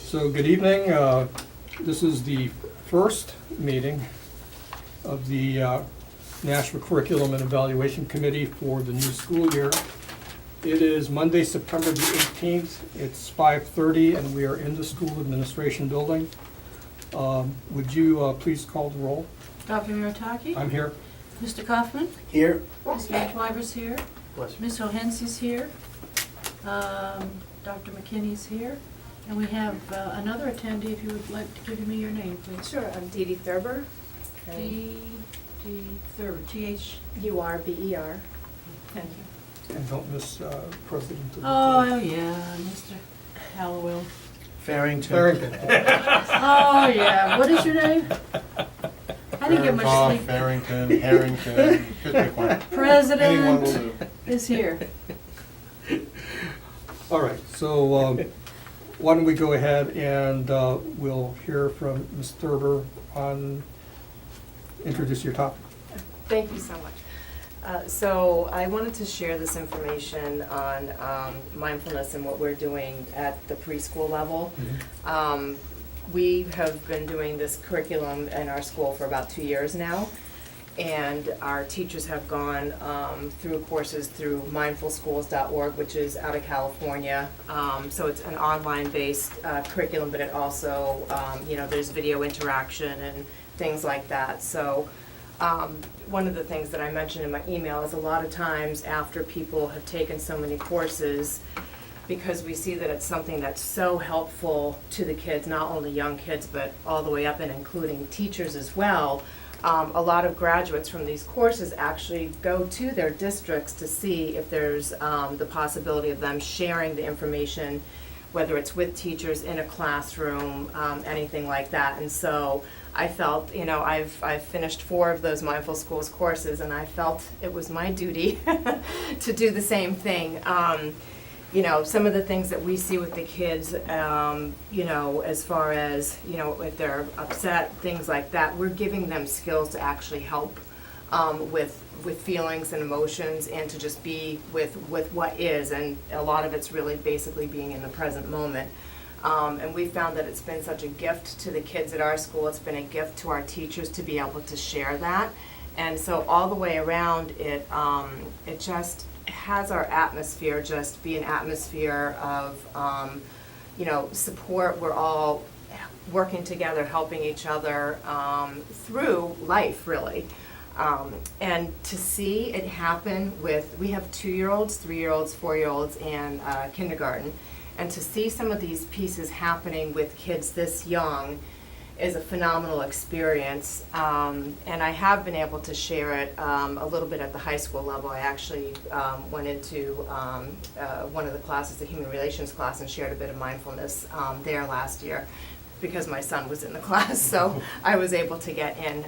So good evening. This is the first meeting of the Nashua Curriculum and Evaluation Committee for the new school year. It is Monday, September the 18th. It's 5:30 and we are in the school administration building. Would you please call the roll? Dr. Mirataki? I'm here. Mr. Kaufman? Here. Ms. Van here? Ms. O'Hensy's here? Dr. McKinney's here? And we have another attendee, if you would like to give me your name, please. Sure, I'm Dee Dee Thurber. D. Thurber, Urber. Thank you. And don't miss President of the Oh, yeah, Mr. Hallowell. Farrington. Farrington. Oh, yeah, what is your name? I didn't get much Burr, sleep. Farrington, Harrington, just pick one. Anyone will President do. is here. All right, so why don't we go ahead and we'll hear from Ms. Thurber on, introduce your topic. Thank you so much. So I wanted to share this information on mindfulness and what we're doing at the preschool level. We have been doing this curriculum in our school for about 2 years now, and our teachers have gone through courses through mindfulschools.org, which is out of California. So it's an online-based curriculum, but it also, there's video interaction and things like that. So one of the things that I mentioned in my email is a lot of times after people have taken so many courses, because we see that it's something that's so helpful to the kids, not only young kids, but all the way up and including teachers as well. A lot of graduates from these courses actually go to their districts to see if there's the possibility of them sharing the information, whether it's with teachers in a classroom, anything like that. And so I felt, I've finished 4 of those Mindful Schools courses, and I felt it was my duty to do the same thing. Some of the things that we see with the kids, as far as, if they're upset, things like that, we're giving them skills to actually help with feelings and emotions, and to just be with what is, and a lot of it's really basically being in the present moment. And we found that it's been such a gift to the kids at our school. It's been a gift to our teachers to be able to share that. And so all the way around, it just has our atmosphere just be an atmosphere of, support. We're all working together, helping each other through life, really. And to see it happen we have 2-year-olds, 3-year-olds, 4-year-olds, and kindergarten. And to see some of these pieces happening with kids this young is a phenomenal experience. And I have been able to share it a little bit at the high school level. I actually went into one of the classes, the human relations class, and shared a bit of mindfulness there last year because my son was in the class, so I was able to get in.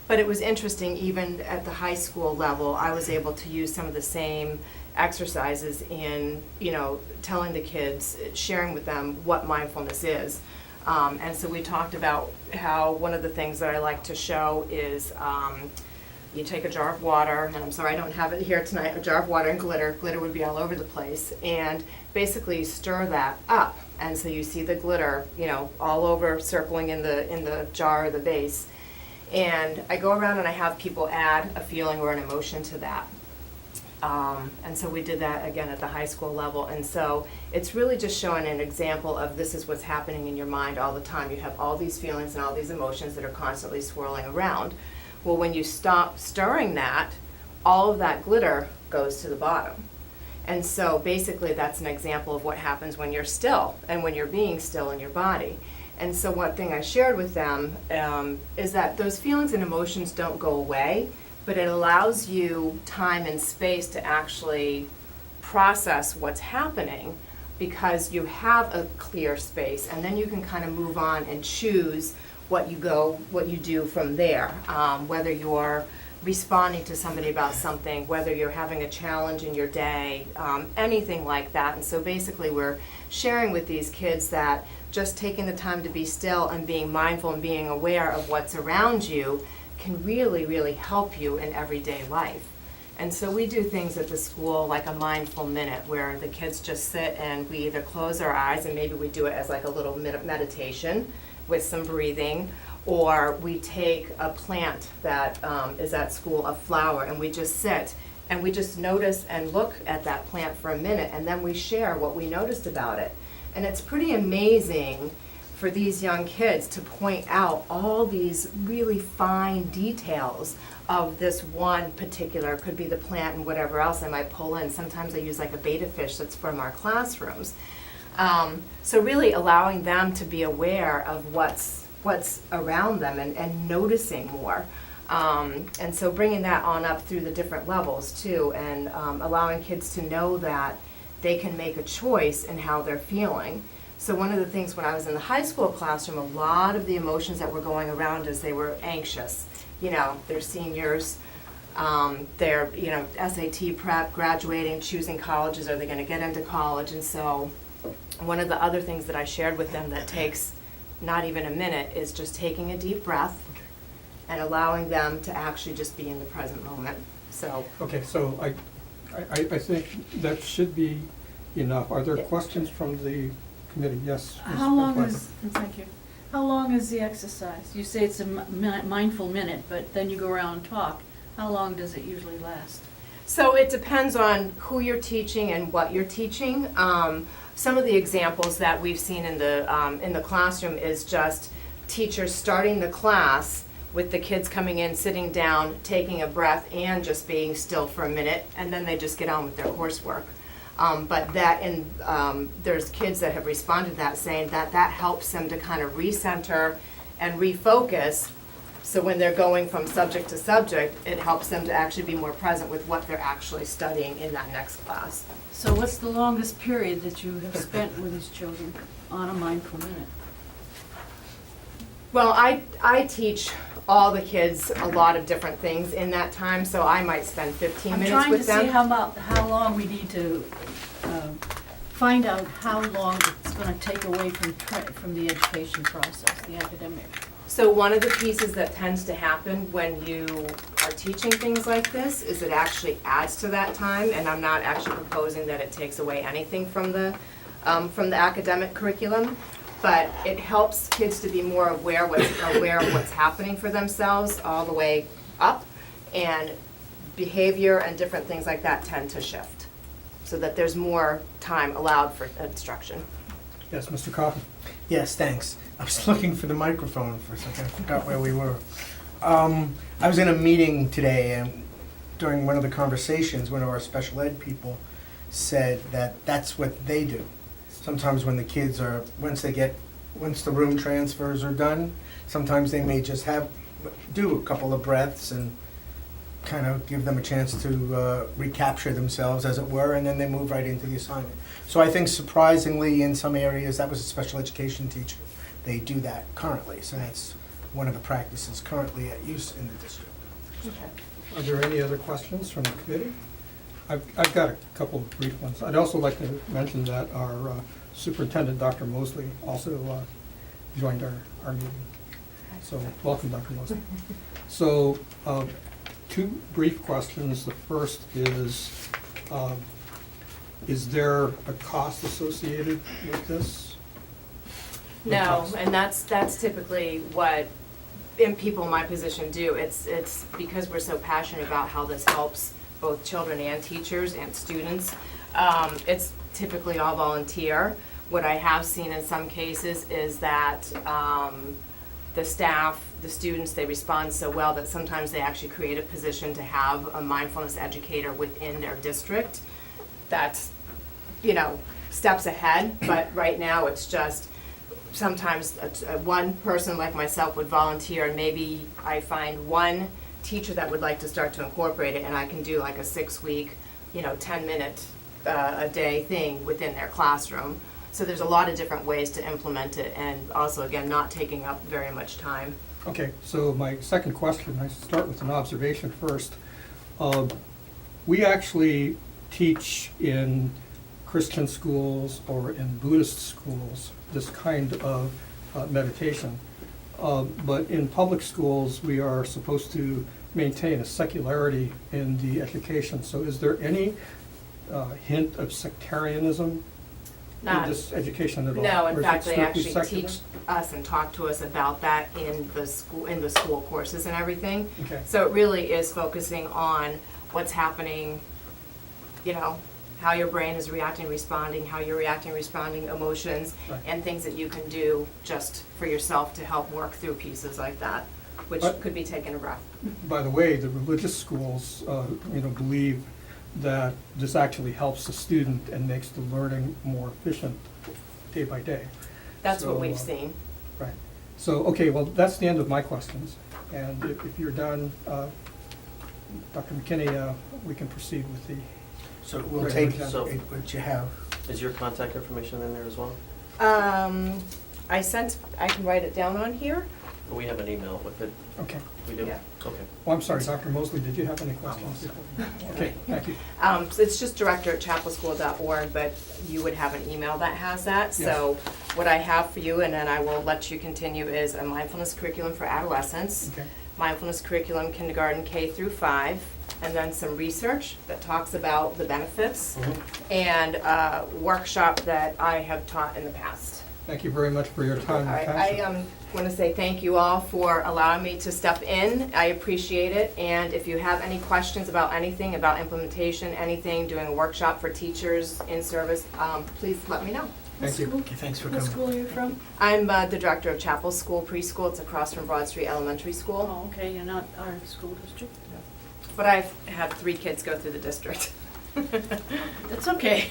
But it was interesting, even at the high school level, I was able to use some of the same exercises in, telling the kids, sharing with them what mindfulness is. And so we talked about how one of the things that I like to show is you take a jar of water, and I'm sorry I don't have it here tonight, a jar of water and glitter. Glitter would be all over the place. And basically stir that up. And so you see the glitter, all over, circling in the jar or the vase. And I go around and I have people add a feeling or an emotion to that. And so we did that again at the high school level. And so it's really just showing an example of this is what's happening in your mind all the time. You have all these feelings and all these emotions that are constantly swirling around. Well, when you stop stirring that, all of that glitter goes to the bottom. And so basically that's an example of what happens when you're still and when you're being still in your body. And so one thing I shared with them is that those feelings and emotions don't go away, but it allows you time and space to actually process what's happening because you have a clear space, and then you can kind of move on and choose what you do from there. Whether you're responding to somebody about something, whether you're having a challenge in your day, anything like that. And so basically we're sharing with these kids that just taking the time to be still and being mindful and being aware of what's around you can really, really help you in everyday life. And so we do things at the school like a mindful minute where the kids just sit and we either close our eyes and maybe we do it as like a little meditation with some breathing, or we take a plant that is at school, a flower, and we just sit and we just notice and look at that plant for a minute, and then we share what we noticed about it. And it's pretty amazing for these young kids to point out all these really fine details of this one particular, could be the plant and whatever else I might pull in. Sometimes I use like a betta fish that's from our classrooms. So really allowing them to be aware of what's around them and noticing more. And so bringing that on up through the different levels too, and allowing kids to know that they can make a choice in how they're feeling. So one of the things when I was in the high school classroom, a lot of the emotions that were going around is they were anxious. You know, they're seniors, they're, you know, SAT prep, graduating, choosing colleges, are they gonna get into college? And so one of the other things that I shared with them that takes not even a minute is just taking a deep breath and allowing them to actually just be in the present moment. So. Okay, so I think that should be enough. Are there questions from the committee? Yes. Ms. How long Blackburn. thank you. How long is the exercise? You say it's a mindful minute, but then you go around and talk. How long does it usually last? So it depends on who you're teaching and what you're teaching. Some of the examples that we've seen in the classroom is just teachers starting the class with the kids coming in, sitting down, taking a breath, and just being still for a minute, and then they just get on with their coursework. But that, and there's kids that have responded to that, saying that that helps them to kind of recenter and refocus. So when they're going from subject to subject, it helps them to actually be more present with what they're actually studying in that next class. So what's the longest period that you have spent with these children on a mindful minute? Well, I teach all the kids a lot of different things in that time, so I might spend 15 minutes with them. I'm trying to see how long we need to find out how long it's going to take away from the education process, the academic. So one of the pieces that tends to happen when you are teaching things like this is it actually adds to that time, and I'm not actually proposing that it takes away anything from the academic curriculum, but it helps kids to be more aware of what's happening for themselves all the way up, and behavior and different things like that tend to shift, so that there's more time allowed for instruction. Yes, Mr. Coffey. Yes, thanks. I was looking for the microphone for a second. I forgot where we were. I was in a meeting today, and during one of the conversations, one of our special ed people said that that's what they do. Sometimes when the kids are, once the room transfers are done, sometimes they may just do a couple of breaths and kind of give them a chance to recapture themselves, as it were, and then they move right into the assignment. So I think surprisingly, in some areas, that was a special education teacher. They do that currently, so that's one of the practices currently at use in the district. Are there any other questions from the committee? I've got a couple of brief ones. I'd also like to mention that our superintendent, Dr. Mosley, also joined our meeting. So welcome, Dr. Mosley. So two brief questions. The first is there a cost associated with this? No, and that's typically what people in my position do. It's because we're so passionate about how this helps both children and teachers and students. It's typically all volunteer. What I have seen in some cases is that the staff, the students, they respond so well that sometimes they actually create a position to have a mindfulness educator within their district. That's, steps ahead, but right now it's just sometimes one person like myself would volunteer, and maybe I find one teacher that would like to start to incorporate it, and I can do like a 6-week, 10-minute a day thing within their classroom. So there's a lot of different ways to implement it, and also, again, not taking up very much time. Okay, so my second question, I start with an observation first. We actually teach in Christian schools or in Buddhist schools this kind of meditation. But in public schools, we are supposed to maintain a secularity in the education. So is there any hint of sectarianism in Not- this education at all? No, Or in is it fact, they strictly actually secular? teach us and talk to us about that in the school courses and everything. Okay. So it really is focusing on what's happening, you know, how your brain is reacting, responding, how you're reacting, responding, emotions, Right. and things that you can do just for yourself to help work through pieces like that, which But- could be taking a breath. By the way, the religious schools, believe that this actually helps the student and makes the learning more efficient day by day. That's what So, we've seen. Right. So, okay, well, that's the end of my questions. And if you're done, Dr. McKinney, we can proceed with the, So we'll Right, take okay. So- what you have. Is your contact information in there as well? I can write it down on here. We have an email with it. okay. We do? Yeah. Okay. Oh, I'm sorry, Dr. Mosley, did you have any questions? Okay, thank you. So it's just director@chapelschool.org, but you would have an email that has that. So what I have for you, and then I will let you continue, is a mindfulness curriculum for adolescents, Okay. mindfulness curriculum kindergarten K through 5, and then some research that talks about the benefits, and a workshop that I have taught in the past. Thank you very much for your time and I passion. want to say thank you all for allowing me to step in. I appreciate it, and if you have any questions about anything, about implementation, anything, doing a workshop for teachers in service, please let me know. Thank you. Okay, thanks for What coming. school are you from? I'm the director of Chapel School Preschool. It's across from Broad Street Elementary School. Oh, okay, you're not our school district? But I've had 3 kids go through the district. That's okay.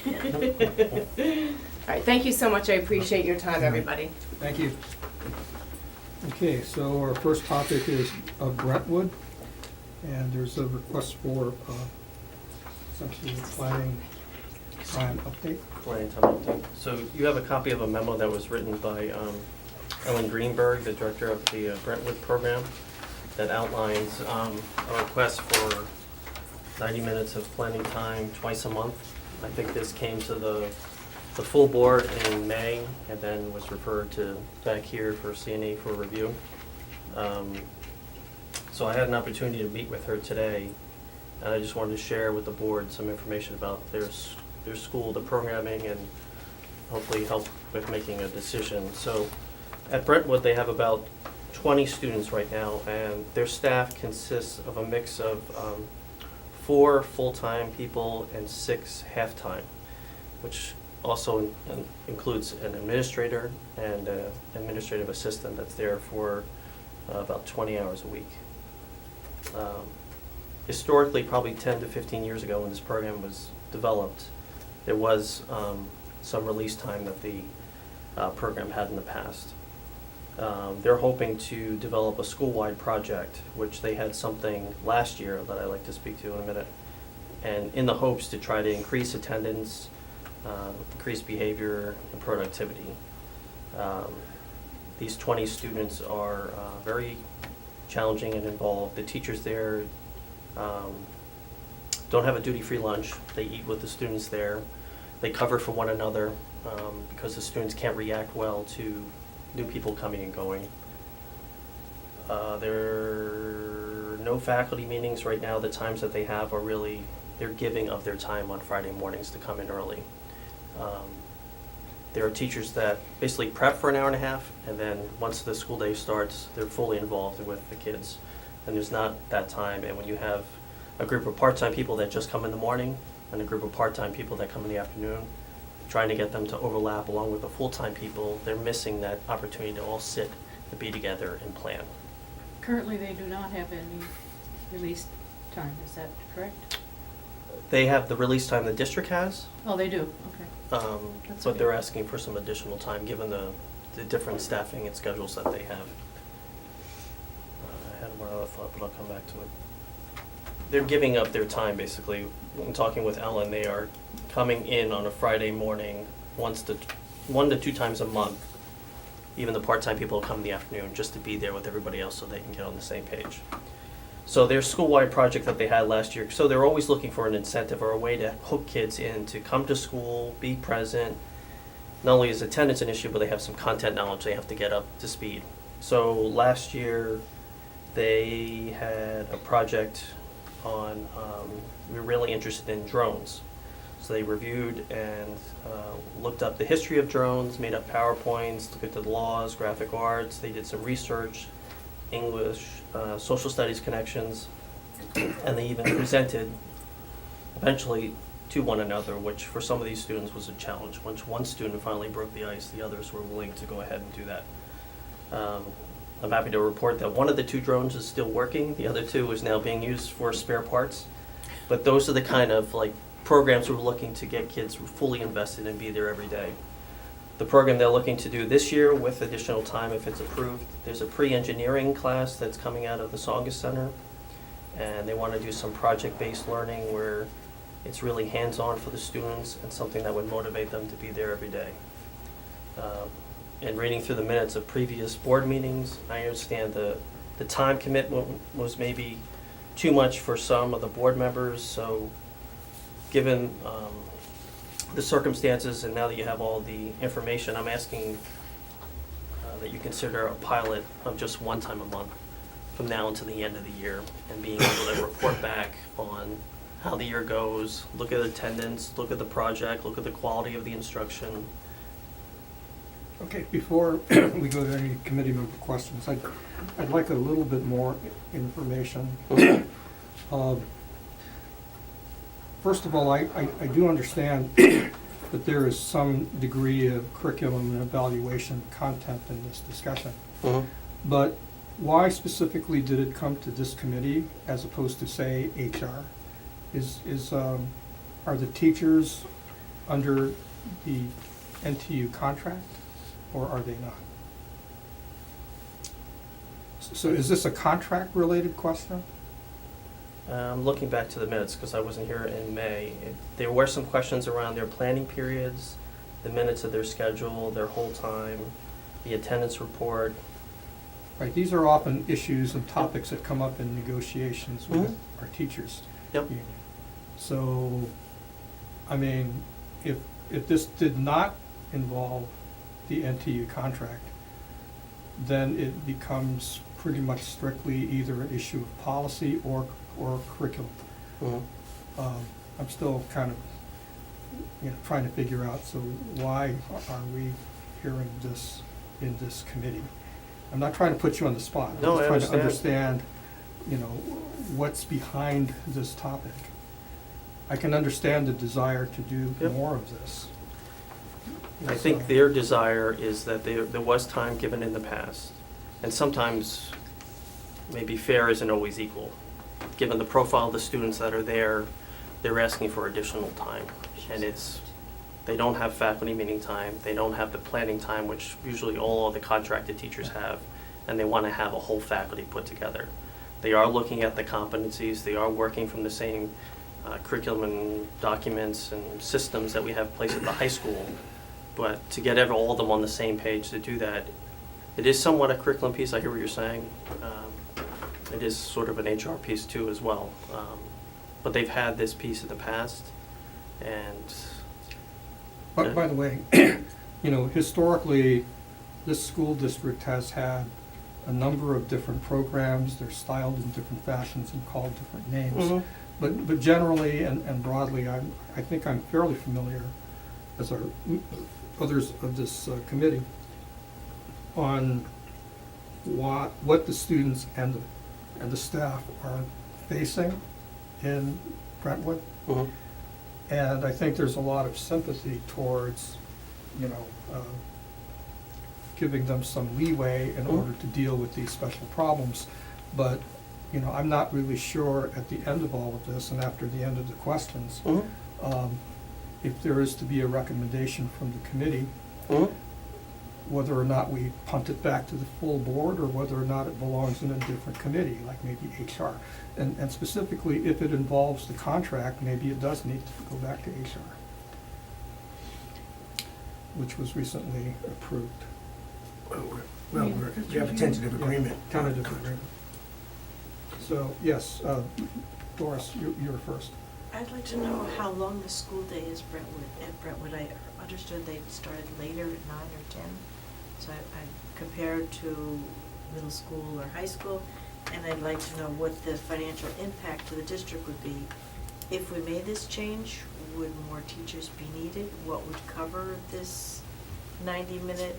All right, thank you so much. I appreciate your time, everybody. Thank you. Okay, so our first topic is Brentwood, and there's a request for essentially a planning time update. Planning time update. So you have a copy of a memo that was written by Ellen Greenberg, the director of the Brentwood program, that outlines a request for 90 minutes of planning time twice a month. I think this came to the full board in May and then was referred to back here for CNA for review. So I had an opportunity to meet with her today, and I just wanted to share with the board some information about their school, the programming, and hopefully help with making a decision. So at Brentwood, they have about 20 students right now, and their staff consists of a mix of 4 full-time people and 6 half-time, which also includes an administrator and an administrative assistant that's there for about 20 hours a week. Historically, probably 10 to 15 years ago when this program was developed, there was some release time that the program had in the past. They're hoping to develop a school-wide project, which they had something last year that I'd like to speak to in a minute, and in the hopes to try to increase attendance, increase behavior and productivity. These 20 students are very challenging and involved. The teachers there don't have a duty-free lunch. They eat with the students there. They cover for one another because the students can't react well to new people coming and going. There are no faculty meetings right now. The times that they have are really, they're giving of their time on Friday mornings to come in early. There are teachers that basically prep for an hour and a half, and then once the school day starts, they're fully involved with the kids. And there's not that time, and when you have a group of part-time people that just come in the morning and a group of part-time people that come in the afternoon, trying to get them to overlap along with the full-time people, they're missing that opportunity to all sit, to be together and plan. Currently, they do not have any release time, is that correct? They have the release time the district has, Oh, they do, okay. That's but okay. they're asking for some additional time, given the different staffing and schedules that they have. I had one other thought, but I'll come back to it. They're giving up their time, basically. When talking with Ellen, they are coming in on a Friday morning 1 to 2 times a month. Even the part-time people come in the afternoon just to be there with everybody else so they can get on the same page. So their school-wide project that they had last year, so they're always looking for an incentive or a way to hook kids in to come to school, be present. Not only is attendance an issue, but they have some content knowledge they have to get up to speed. So last year, they had a project on, we were really interested in drones. So they reviewed and looked up the history of drones, made up PowerPoints, looked at the laws, graphic arts. They did some research, English, social studies connections, and they even presented eventually to one another, which for some of these students was a challenge. Once one student finally broke the ice, the others were willing to go ahead and do that. I'm happy to report that one of the 2 drones is still working. The other 2 is now being used for spare parts. But those are the kind of programs we're looking to get kids fully invested and be there every day. The program they're looking to do this year with additional time if it's approved, there's a pre-engineering class that's coming out of the Songus Center. And they want to do some project-based learning where it's really hands-on for the students and something that would motivate them to be there every day. And reading through the minutes of previous board meetings, I understand the time commitment was maybe too much for some of the board members, so given the circumstances and now that you have all the information, I'm asking that you consider a pilot of just one time a month from now until the end of the year and being able to report back on how the year goes, look at attendance, look at the project, look at the quality of the instruction. Okay, before we go to any committee member questions, I'd like a little bit more information. First of all, I do understand that there is some degree of curriculum and evaluation content in this discussion. But why specifically did it come to this committee as opposed to, say, HR? Are the teachers under the NTU contract, or are they not? So is this a contract-related question? I'm looking back to the minutes because I wasn't here in May. There were some questions around their planning periods, the minutes of their schedule, their whole time, the attendance report. Right, these are often issues and topics that come up in negotiations with our teachers. Yep. union. So, I mean, if this did not involve the NTU contract, then it becomes pretty much strictly either an issue of policy or curriculum. I'm still kind of, trying to figure out, so why are we hearing this in this committee? I'm not trying to put you on the spot. I'm No, just I trying to understand. understand, what's behind this topic. I can understand the desire to do Yep. more of this. I think their desire is that there was time given in the past, and sometimes maybe fair isn't always equal. Given the profile of the students that are there, they're asking for additional time, and they don't have faculty meeting time, they don't have the planning time, which usually all of the contracted teachers have, and they want to have a whole faculty put together. They are looking at the competencies, they are working from the same curriculum and documents and systems that we have placed at the high school. But to get all of them on the same page to do that, it is somewhat a curriculum piece. I hear what you're saying. It is sort of an HR piece too as well. But they've had this piece in the past, and But by the way, historically, this school district has had a number of different programs. They're styled in different fashions and called different names. But generally and broadly, I think I'm fairly familiar, as are others of this committee, on what the students and the staff are facing in Brentwood. And I think there's a lot of sympathy towards, giving them some leeway in order to deal with these special problems. But, I'm not really sure at the end of all of this and after the end of the questions, if there is to be a recommendation from the committee, whether or not we punt it back to the full board or whether or not it belongs in a different committee, like maybe HR. And specifically, if it involves the contract, maybe it does need to go back to HR, which was recently approved. Well, we have a tentative agreement. Tentative agreement. So, yes, Doris, you're first. I'd like to know how long the school day is at Brentwood. I understood they started later at 9 or 10. So I compared to middle school or high school, and I'd like to know what the financial impact to the district would be. If we made this change, would more teachers be needed? What would cover this 90-minute?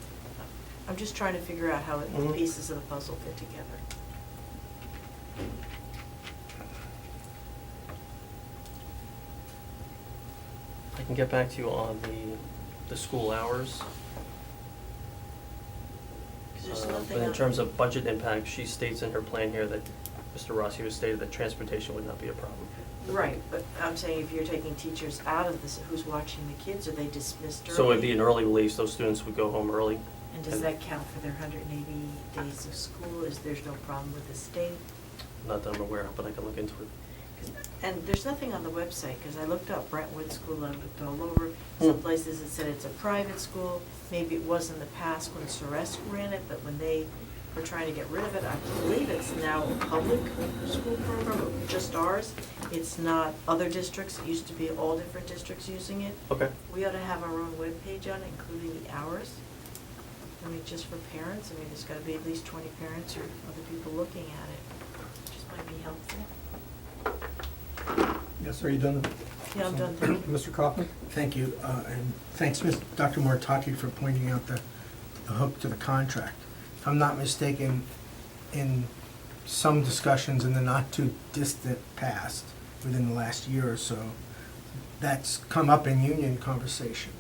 I'm just trying to figure out how the Mhm. pieces of the puzzle fit together. I can get back to you on the school hours. 'Cause there's But nothing in on- terms of budget impact, she states in her plan here that Mr. Rossi has stated that transportation would not be a problem. Right, but I'm saying if you're taking teachers out of this, who's watching the kids? Are they dismissed early? So it'd be an early release, those students would go home early. And does that count for their 180 days of school? There's no problem with the state? Not that I'm aware of, but I can look into it. And there's nothing on the website, because I looked up Brentwood School, I looked all over. Some places it said it's a private school. Maybe it was in the past when Ceres ran it, but when they were trying to get rid of it, I believe it's now a public school program, just ours. It's not other districts. It used to be all different districts using it. Okay. We ought to have our own webpage on it, including the hours. I mean, just for parents. I mean, there's gotta be at least 20 parents or other people looking at it. Just might be helpful. Yes, are you done? Yeah, I'm done, thank you. Mr. Coffey? Thank you, and thanks, Dr. Moritaki, for pointing out the hook to the contract. If I'm not mistaken, in some discussions in the not-too-distant past, within the last year or so, that's come up in union conversation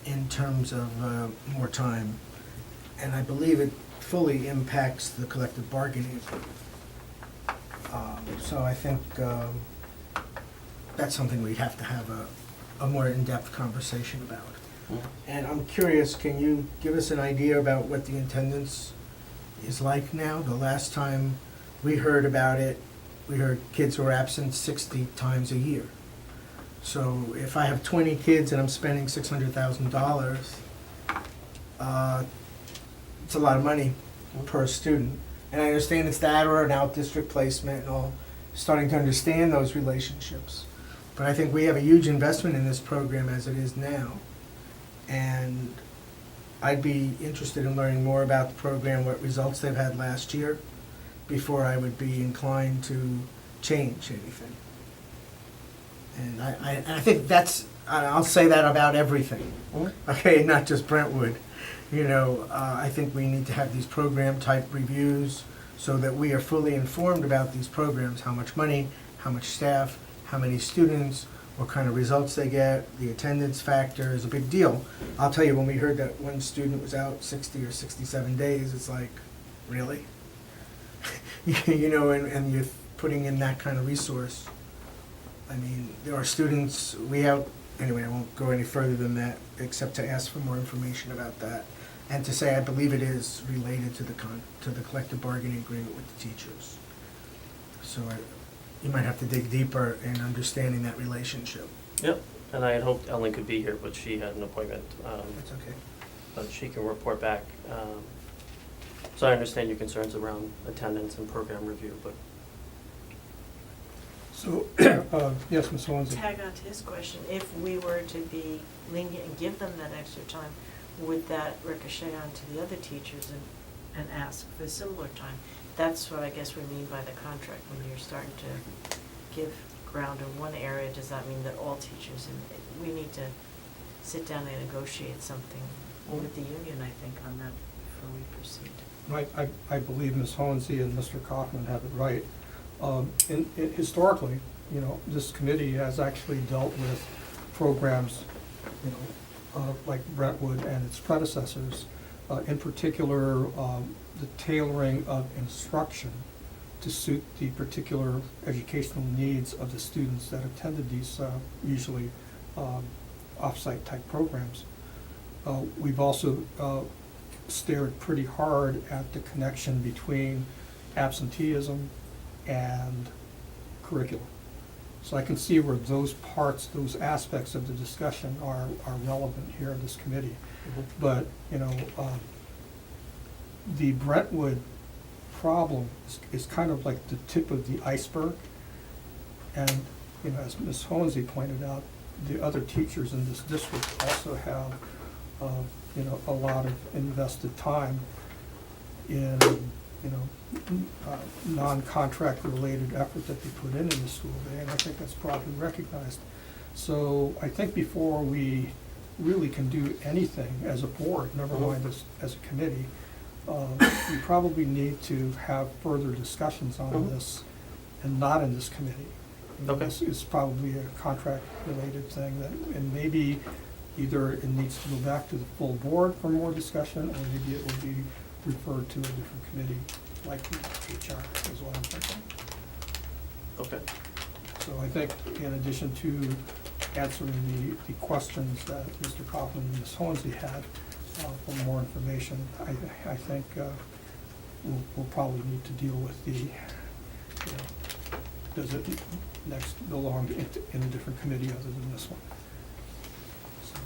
in terms of more time, and I believe it fully impacts the collective bargaining agreement. So I think that's something we have to have a more in-depth conversation about. And I'm curious, can you give us an idea about what the attendance is like now? The last time we heard about it, we heard kids were absent 60 times a year. So if I have 20 kids and I'm spending $600,000, it's a lot of money per student. And I understand it's that or an out-district placement and all, starting to understand those relationships. But I think we have a huge investment in this program as it is now. And I'd be interested in learning more about the program, what results they've had last year, before I would be inclined to change anything. And I think that's, I'll say that about everything, okay, not just Brentwood. You know, I think we need to have these program-type reviews so that we are fully informed about these programs, how much money, how much staff, how many students, what kind of results they get. The attendance factor is a big deal. I'll tell you, when we heard that one student was out 60 or 67 days, it's like, really? You know, and you're putting in that kind of resource. I mean, there are students, we have, anyway, I won't go any further than that, except to ask for more information about that. And to say I believe it is related to the collective bargaining agreement with the teachers. So you might have to dig deeper in understanding that relationship. Yep, and I had hoped Ellen could be here, but she had an appointment. That's okay. But she can report back. So I understand your concerns around attendance and program review, but So, yes, Ms. Owens? Tag on to his question, if we were to be lenient and give them that extra time, would that ricochet onto the other teachers and ask for similar time? That's what I guess we mean by the contract, when you're starting to give ground in one area, does that mean that all teachers, and we need to sit down and negotiate something with the union, I think, on that before we proceed. I believe Ms. Hohensee and Mr. Kaufman have it right. Historically, you know, this committee has actually dealt with programs, you know, like Brentwood and its predecessors, in particular, the tailoring of instruction to suit the particular educational needs of the students that attended these usually off-site type programs. We've also stared pretty hard at the connection between absenteeism and curriculum. So I can see where those parts, those aspects of the discussion are relevant here in this committee. But, you know, the Brentwood problem is kind of like the tip of the iceberg. And, you know, as Ms. Hohensee pointed out, the other teachers in this district also have, you know, a lot of invested time in non-contract related effort that they put in the school day, and I think that's probably recognized. So I think before we really can do anything as a board, never mind as a committee, we probably need to have further discussions on this, and not in this committee. Okay. This is probably a contract-related thing that, and maybe either it needs to go back to the full board for more discussion, or maybe it will be referred to a different committee, like HR is what I'm thinking. Okay. So I think in addition to answering the questions that Mr. Kaufman and Ms. Hornsby had for more information, I think we'll probably need to deal with the, does it next belong in a different committee other than this one? So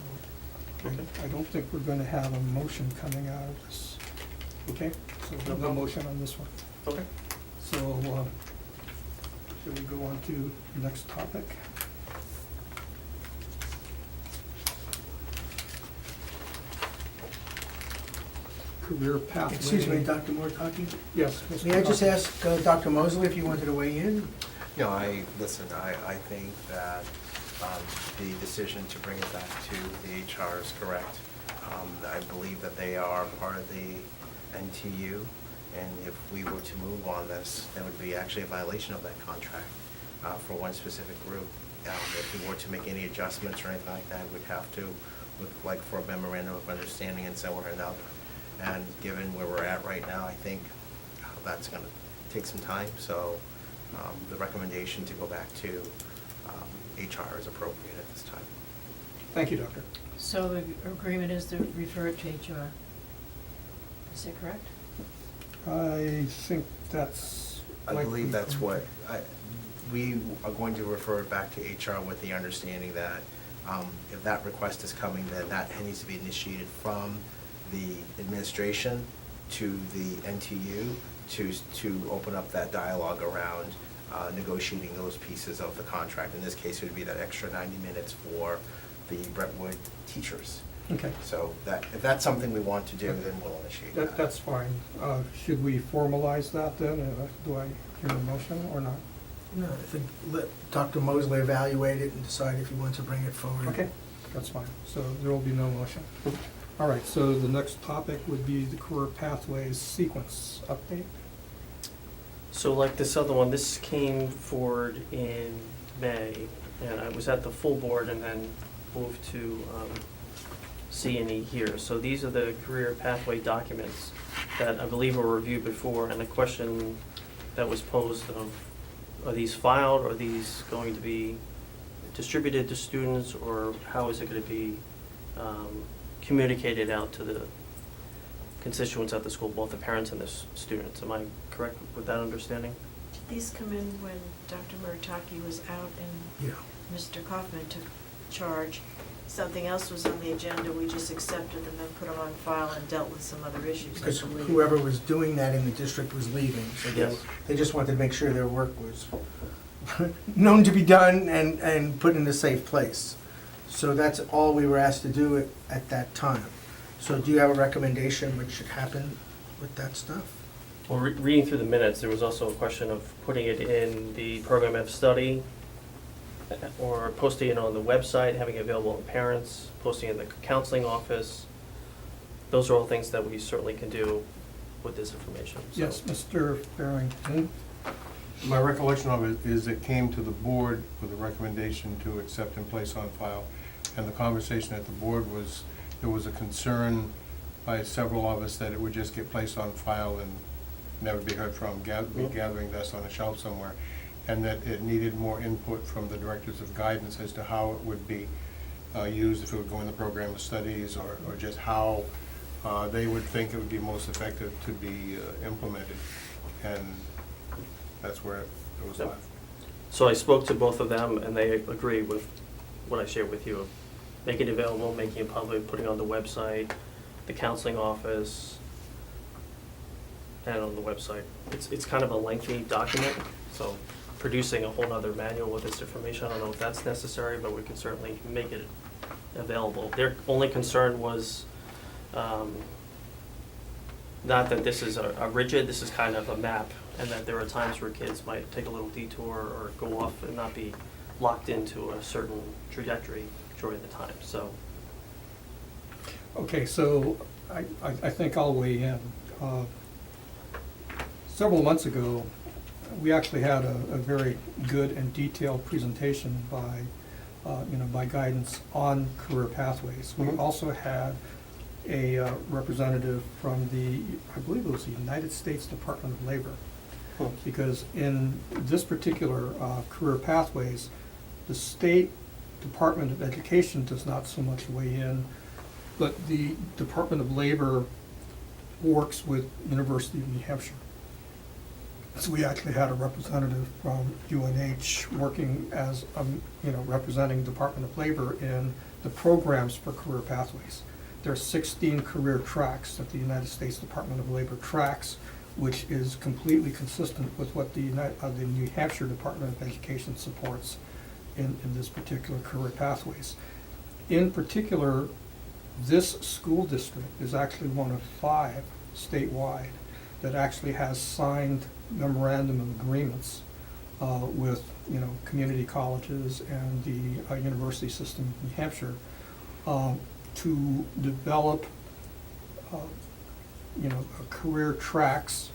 I don't think we're going to have a motion coming out of this. Okay? So no motion on this one. Okay. So should we go on to the next topic? Career pathway. Excuse me, Dr. Moritaki? Yes. Mr. May I just Kaufman. ask Dr. Mosley if you wanted to weigh in? No, I think that the decision to bring it back to the HR is correct. I believe that they are part of the NTU, and if we were to move on this, that would be actually a violation of that contract for one specific group. If we were to make any adjustments or anything like that, we'd have to look like for a memorandum of understanding and so on or another. And given where we're at right now, I think that's going to take some time. So the recommendation to go back to HR is appropriate at this time. Thank you, Doctor. So the agreement is to refer it to HR. Is that correct? I think that's. I likely believe that's what, correct. we are going to refer it back to HR with the understanding that if that request is coming, then that needs to be initiated from the administration to the NTU to open up that dialogue around negotiating those pieces of the contract. In this case, it would be that extra 90 minutes for the Brentwood teachers. Okay. So that, if that's something we want to do, then we'll initiate that. That's fine. Should we formalize that then? Do I hear a motion or not? No, I think let Dr. Mosley evaluate it and decide if he wants to bring it forward. Okay, that's fine. So there will be no motion. All right, so the next topic would be the career pathways sequence update. So like this other one, this came forward in May, and I was at the full board and then moved to C&E here. So these are the career pathway documents that I believe were reviewed before, and the question that was posed of, are these filed, or are these going to be distributed to students, or how is it going to be communicated out to the constituents at the school, both the parents and the students? Am I correct with that understanding? Did these come in when Dr. Murataki was out and Yeah. Mr. Kaufman took charge? Something else was on the agenda, we just accepted them and put them on file and dealt with some other issues, I Because believe. whoever was doing that in the district was leaving, so Yes. they just wanted to make sure their work was known to be done and put in a safe place. So that's all we were asked to do at that time. So do you have a recommendation what should happen with that stuff? Well, reading through the minutes, there was also a question of putting it in the program of study, or posting it on the website, having it available to parents, posting it in the counseling office. Those are all things that we certainly can do with this information. So- Yes, Mr. Barrington. My recollection of it is it came to the board with a recommendation to accept and place on file. And the conversation at the board was, there was a concern by several of us that it would just get placed on file and never be heard from, be gathering dust on a shelf somewhere. And that it needed more input from the directors of guidance as to how it would be used, if it would go in the program of studies, or just how they would think it would be most effective to be implemented. And that's where it was Yep. left. So I spoke to both of them, and they agree with what I shared with you, of making it available, making it public, putting it on the website, the counseling office, and on the website. It's kind of a lengthy document, so producing a whole other manual with this information, I don't know if that's necessary, but we can certainly make it available. Their only concern was not that this is a rigid, this is kind of a map, and that there are times where kids might take a little detour or go off and not be locked into a certain trajectory during the time, so. Okay, so I think I'll weigh in. Several months ago, we actually had a very good and detailed presentation by, by guidance on career pathways. We also had a representative from I believe it was the United States Department of Labor. Because in this particular career pathways, the State Department of Education does not so much weigh in, but the Department of Labor works with University of New Hampshire. So we actually had a representative from UNH working as, representing Department of Labor in the programs for career pathways. There are 16 career tracks that the United States Department of Labor tracks, which is completely consistent with what the New Hampshire Department of Education supports in this particular career pathways. In particular, this school district is actually one of 5 statewide that actually has signed memorandum of agreements with, community colleges and the university system of New Hampshire to develop career tracks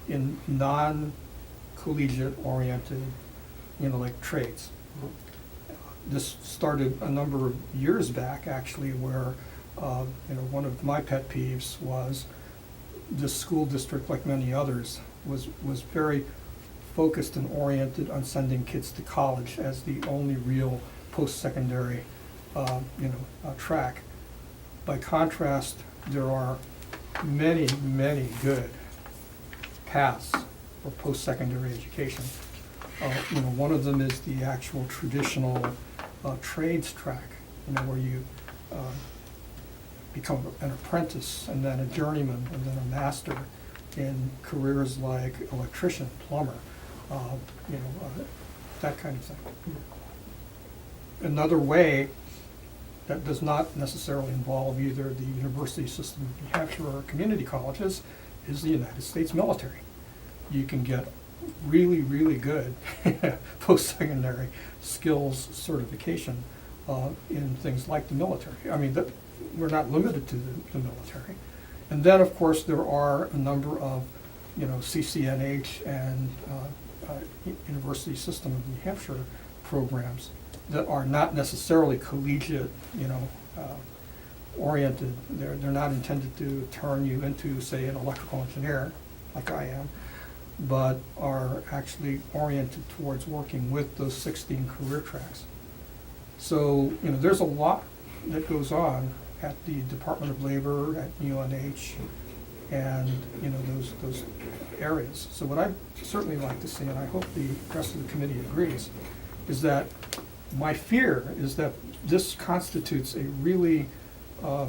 in non-collegiate oriented, like trades. This started a number of years back, actually, where, one of my pet peeves was this school district, like many others, was very focused and oriented on sending kids to college as the only real post-secondary, track. By contrast, there are many, many good paths for post-secondary education. One of them is the actual traditional trades track, where you become an apprentice and then a journeyman and then a master in careers like electrician, plumber, that kind of thing. Another way that does not necessarily involve either the university system of New Hampshire or community colleges is the United States military. You can get really, really good post-secondary skills certification in things like the military. I mean, we're not limited to the military. And then, of course, there are a number of, CCNH and University System of New Hampshire programs that are not necessarily collegiate, oriented. They're not intended to turn you into, say, an electrical engineer, like I am, but are actually oriented towards working with those 16 career tracks. So, there's a lot that goes on at the Department of Labor, at UNH, and, those areas. So what I'd certainly like to see, and I hope the rest of the committee agrees, is that my fear is that this constitutes a really a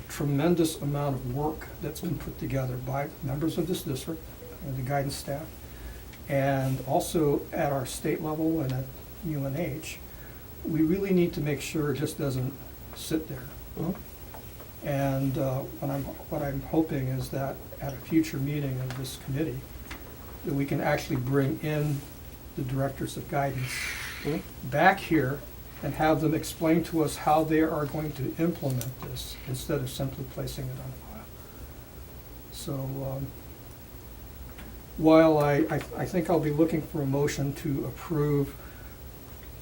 tremendous amount of work that's been put together by members of this district and the guidance staff, and also at our state level and at UNH. We really need to make sure it just doesn't sit there. And what I'm hoping is that at a future meeting of this committee, that we can actually bring in the directors of guidance back here and have them explain to us how they are going to implement this instead of simply placing it on file. So while I think I'll be looking for a motion to approve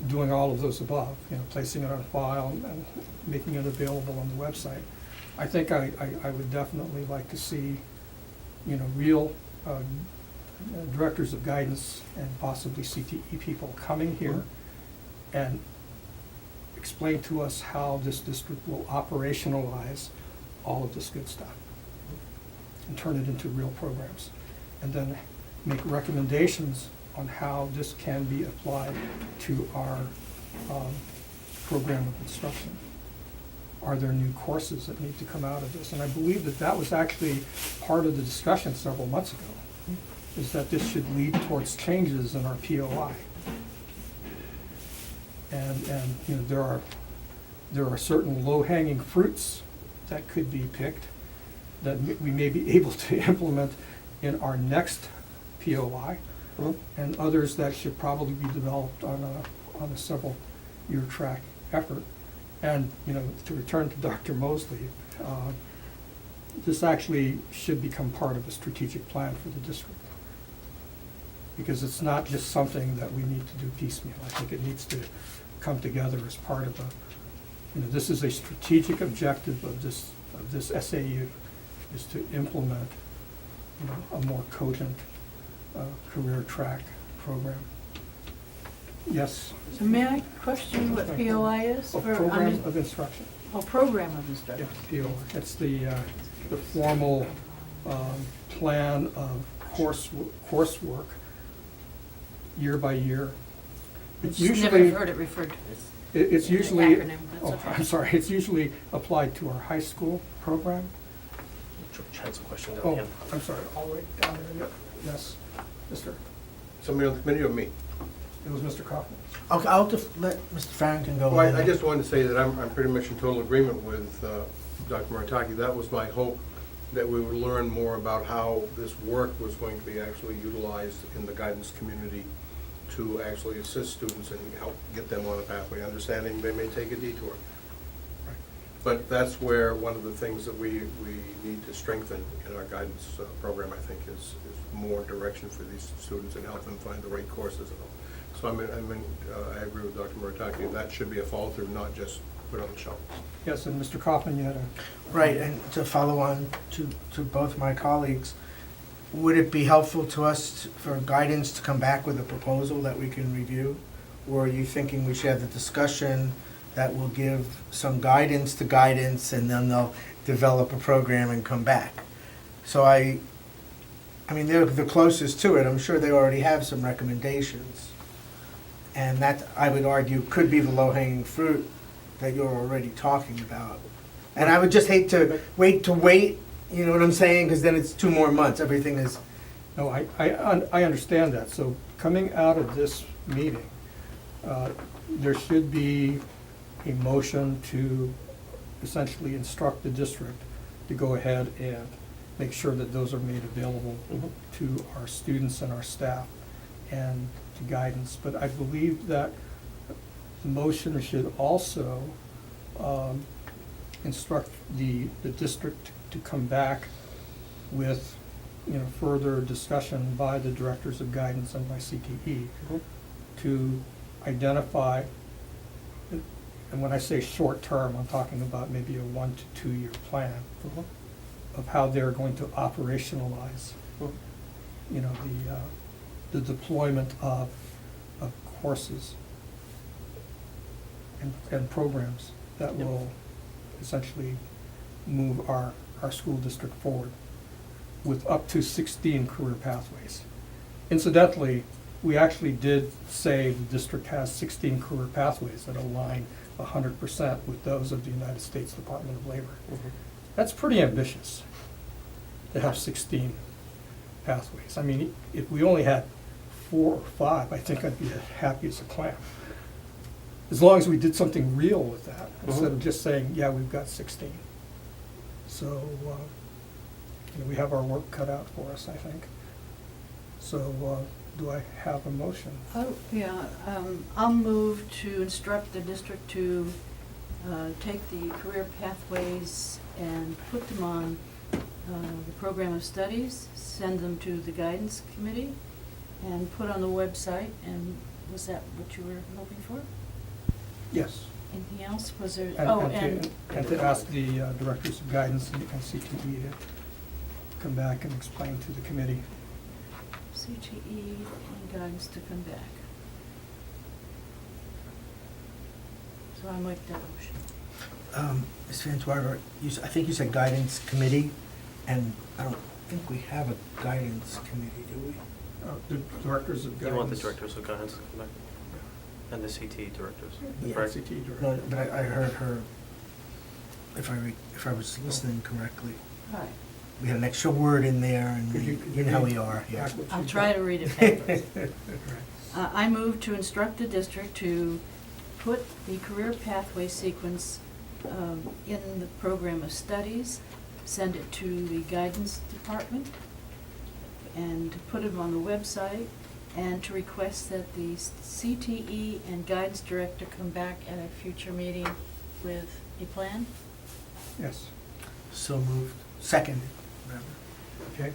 doing all of those above, placing it on file and making it available on the website, I think I would definitely like to see, real directors of guidance and possibly CTE people coming here and explain to us how this district will operationalize all of this good stuff and turn it into real programs, and then make recommendations on how this can be applied to our program of instruction. Are there new courses that need to come out of this? And I believe that was actually part of the discussion several months ago, is that this should lead towards changes in our POI. And there are certain low-hanging fruits that could be picked that we may be able to implement in our next POI, Mhm. and others that should probably be developed on a several-year track effort. And, you know, to return to Dr. Mosley, this actually should become part of a strategic plan for the district. Because it's not just something that we need to do piecemeal. I think it needs to come together as part of this is a strategic objective of this SAU, is to implement, a more cogent career track program. Yes? So may I question what POI is? A for program of instruction. program of Yeah, instruction. POI. It's the formal plan of coursework year by year. It's Never usually, heard it referred to as. it's an usually, acronym, that's okay. I'm sorry, it's usually applied to our high school program. George has a question down Oh, here. I'm sorry, all the way down there, yep, yes, Mr. Somebody on the committee or me? It was Mr. Coffey. Okay, I'll just let Mr. Farrington go. Well, I just wanted to say that I'm pretty much in total agreement with Dr. Murataki. That was my hope, that we would learn more about how this work was going to be actually utilized in the guidance community to actually assist students and help get them on a pathway, understanding they may take a detour. But that's where one of the things that we need to strengthen in our guidance program, I think, is more direction for these students and help them find the right courses and all. So I agree with Dr. Murataki, that should be a follow-through, not just put on the shelf. Yes, and Mr. Kaufman, you had a... Right, and to follow on to both my colleagues, would it be helpful to us for guidance to come back with a proposal that we can review? Or are you thinking we should have the discussion that will give some guidance to guidance, and then they'll develop a program and come back? So I mean, they're the closest to it. I'm sure they already have some recommendations. And that, I would argue, could be the low-hanging fruit that you're already talking about. And I would just hate to wait, you know what I'm saying? Because then it's 2 more months, everything is, No, I understand that. So coming out of this meeting, there should be a motion to essentially instruct the district to go ahead and make sure that those are made available to our students and our staff and to guidance. But I believe that the motion should also instruct the district to come back with, further discussion by the directors of guidance and by CTE to identify, and when I say short term, I'm talking about maybe a 1 to 2 year plan of how they're going to operationalize, the deployment of courses and programs that will essentially move our school district forward with up to 16 career pathways. Incidentally, we actually did say the district has 16 career pathways that align 100% with those of the United States Department of Labor. That's pretty ambitious to have 16 pathways. I mean, if we only had 4 or 5, I think I'd be as happy as a clam. As long as we did something real with that, instead of just saying, yeah, we've got 16. So, we have our work cut out for us, I think. So, do I have a motion? Oh, yeah, I'll move to instruct the district to take the career pathways and put them on the program of studies, send them to the guidance committee, and put on the website. And was that what you were hoping for? Yes. Anything else? Was there? And to ask the directors of guidance and CTE to come back and explain to the committee. CTE and guidance to come back. So I make that motion. Ms. Van Twyver, I think you said guidance committee, and I don't think we have a guidance committee, do we? The directors of guidance. You want the directors of guidance to come back? And the CTE directors, Yeah, correct? CTE director. No, but I heard her, if I was listening correctly, All right. we had an extra word in there, and Could you know how we are, yeah. back what I'll you try got? to read it backwards. Right. I move to instruct the district to put the career pathway sequence in the program of studies send it to the guidance department and to put them on the website, and to request that the CTE and guidance director come back at a future meeting with a plan. Yes, So moved. Second. okay.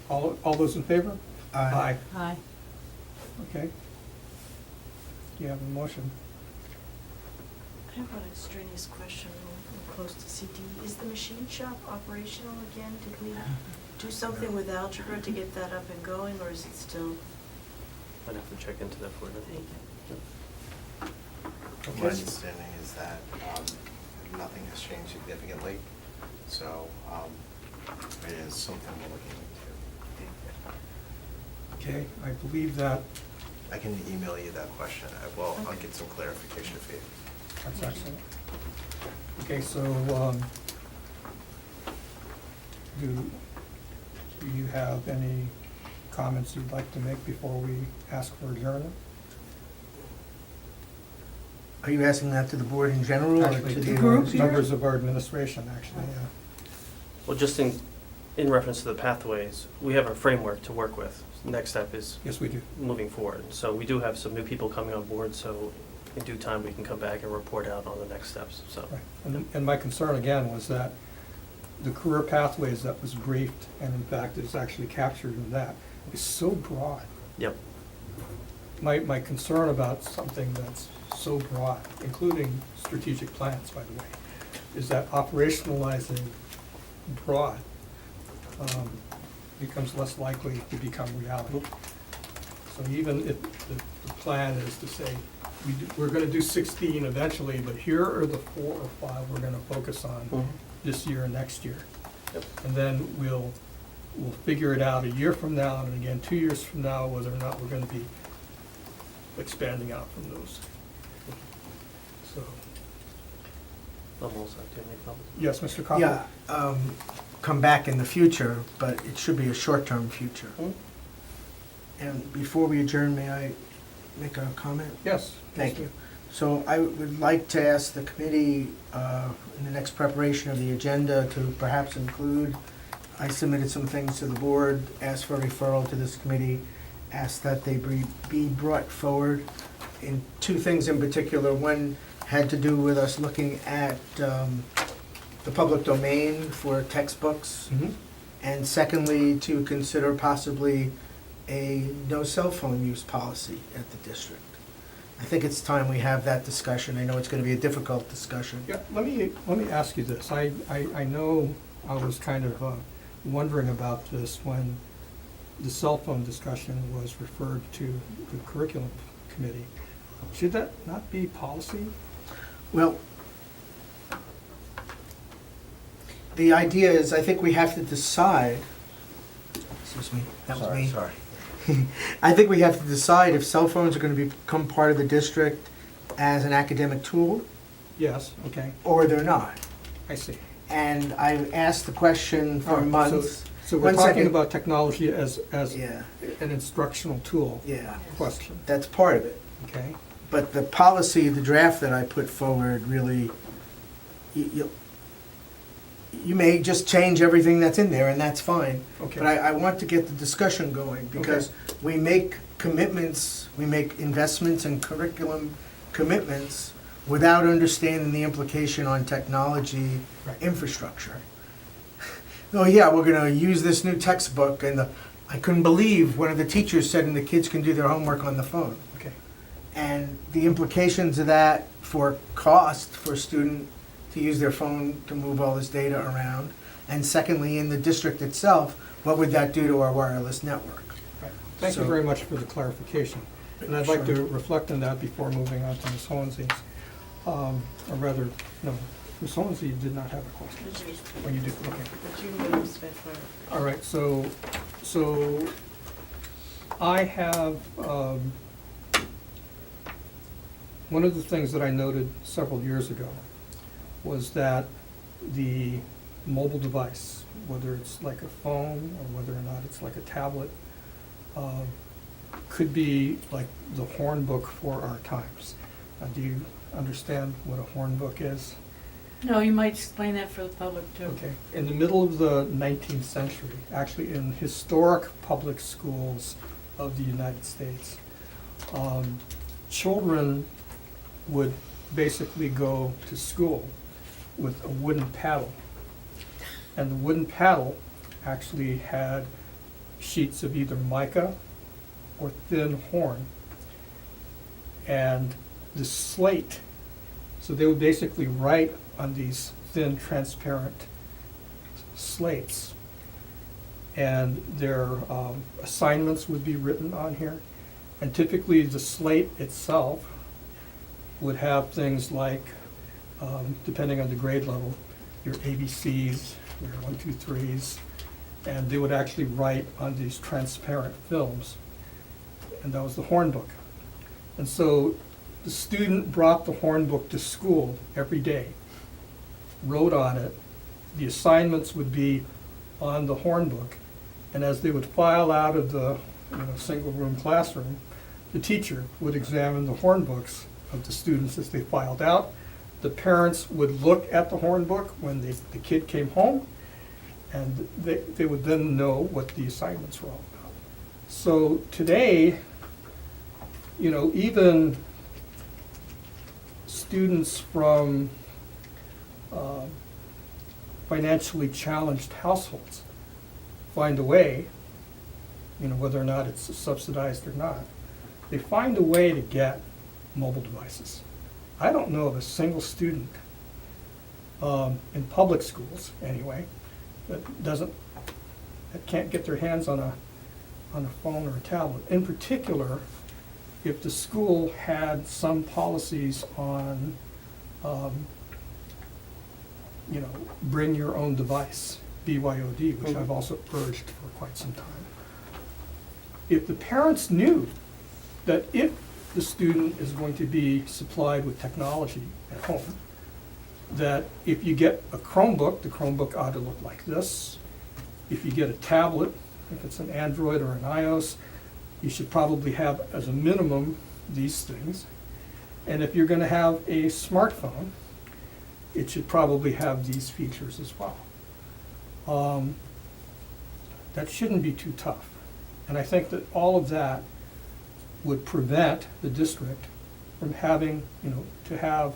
All those in favor? Aye. Aye. Okay. You have a motion. I have an extraneous question, we're close to CTE. Is the machine shop operational again? Did we do something with algebra to get that up and going, or is it still? I'd have to check into that for you. Thank you. My understanding is that nothing has changed significantly, so it is something we're looking into. Okay, I believe that, I can email you that question. I'll get some clarification for you. that's excellent. Okay, so, do you have any comments you'd like to make before we ask for adjournment? Are you asking that to the board in general, or Actually, to to the group here? members of our administration, actually, yeah. Well, just in reference to the pathways, we have a framework to work with. Next step is Yes, we do. moving forward. So we do have some new people coming on board, so in due time, we can come back and report out on the next steps, so. Right. And my concern again was that the career pathways that was briefed, and in fact is actually captured in that, is so broad. Yep. My concern about something that's so broad, including strategic plans, by the way, is that operationalizing broad becomes less likely to become reality. So even if the plan is to say, we're gonna do 16 eventually, but here are the 4 or 5 we're gonna focus on this year and next year. Yep. And then we'll figure it out a year from now, and again, 2 years from now, whether or not we're gonna be expanding out from those. So, I'm all set. Do you have any comments? yes, Mr. Coffey? Yeah, come back in the future, but it should be a short-term future. Hmm? And before we adjourn, may I make a comment? Yes. Thank you. So I would like to ask the committee, in the next preparation of the agenda, to perhaps include, I submitted some things to the board, asked for referral to this committee, asked that they be brought forward in 2 things in particular. One had to do with us looking at the public domain for textbooks, Mhm. and secondly, to consider possibly a no cell phone use policy at the district. I think it's time we have that discussion. I know it's gonna be a difficult discussion. Yeah, let me ask you this. I know I was kind of wondering about this when the cell phone discussion was referred to the curriculum committee. Should that not be policy? Well, the idea is, I think we have to decide, excuse me, that was me. Sorry. I think we have to decide if cell phones are gonna become part of the district as an academic tool, Yes, okay, or they're not. I see. And I've asked the question All for right, months. So we're One talking second. about technology as Yeah, an instructional tool yeah, question, that's part of it. okay? But the policy, the draft that I put forward, really, you may just change everything that's in there, and that's fine. Okay. But I want to get the discussion going, because we make commitments, we make investments in curriculum commitments without understanding the implication on technology Right. infrastructure. Oh, yeah, we're gonna use this new textbook, and I couldn't believe one of the teachers said, and the kids can do their homework on the phone. Okay, And the implications of that for cost for a student to use their phone to move all this data around. And secondly, in the district itself, what would that do to our wireless network? right. Thank you So- very much for the clarification. And I'd like to Sure. reflect on that before moving on to Ms. Hornsey's. Or rather, no, Ms. Hornsey did not have a question. Oh, you did, okay. But you would have spent for. All right, so I have, one of the things that I noted several years ago was that the mobile device, whether it's like a phone or whether or not it's like a tablet, could be like the Hornbook for our times. Do you understand what a Hornbook is? No, you might explain that for the public too. Okay, in the middle of the 19th century, actually in historic public schools of the United States, children would basically go to school with a wooden paddle. And the wooden paddle actually had sheets of either mica or thin horn. And the slate, so they would basically write on these thin, transparent slates. And their assignments would be written on here. And typically the slate itself would have things like, depending on the grade level, your ABCs, your 1, 2, 3s, and they would actually write on these transparent films. And that was the Hornbook. And so the student brought the Hornbook to school every day, wrote on it. The assignments would be on the Hornbook. And as they would file out of the single-room classroom, the teacher would examine the Hornbooks of the students as they filed out. The parents would look at the Hornbook when the kid came home, and they would then know what the assignments were all about. So today, even students from financially challenged households find a way, whether or not it's subsidized or not, they find a way to get mobile devices. I don't know of a single student in public schools, anyway, that can't get their hands on a phone or a tablet. In particular, if the school had some policies on, bring your own device, BYOD, which I've also urged for quite some time. If the parents knew that if the student is going to be supplied with technology at home, that if you get a Chromebook, the Chromebook ought to look like this. If you get a tablet, if it's an Android or an iOS, you should probably have, as a minimum, these things. And if you're going to have a smartphone, it should probably have these features as well. That shouldn't be too tough. And I think that all of that would prevent the district from having, to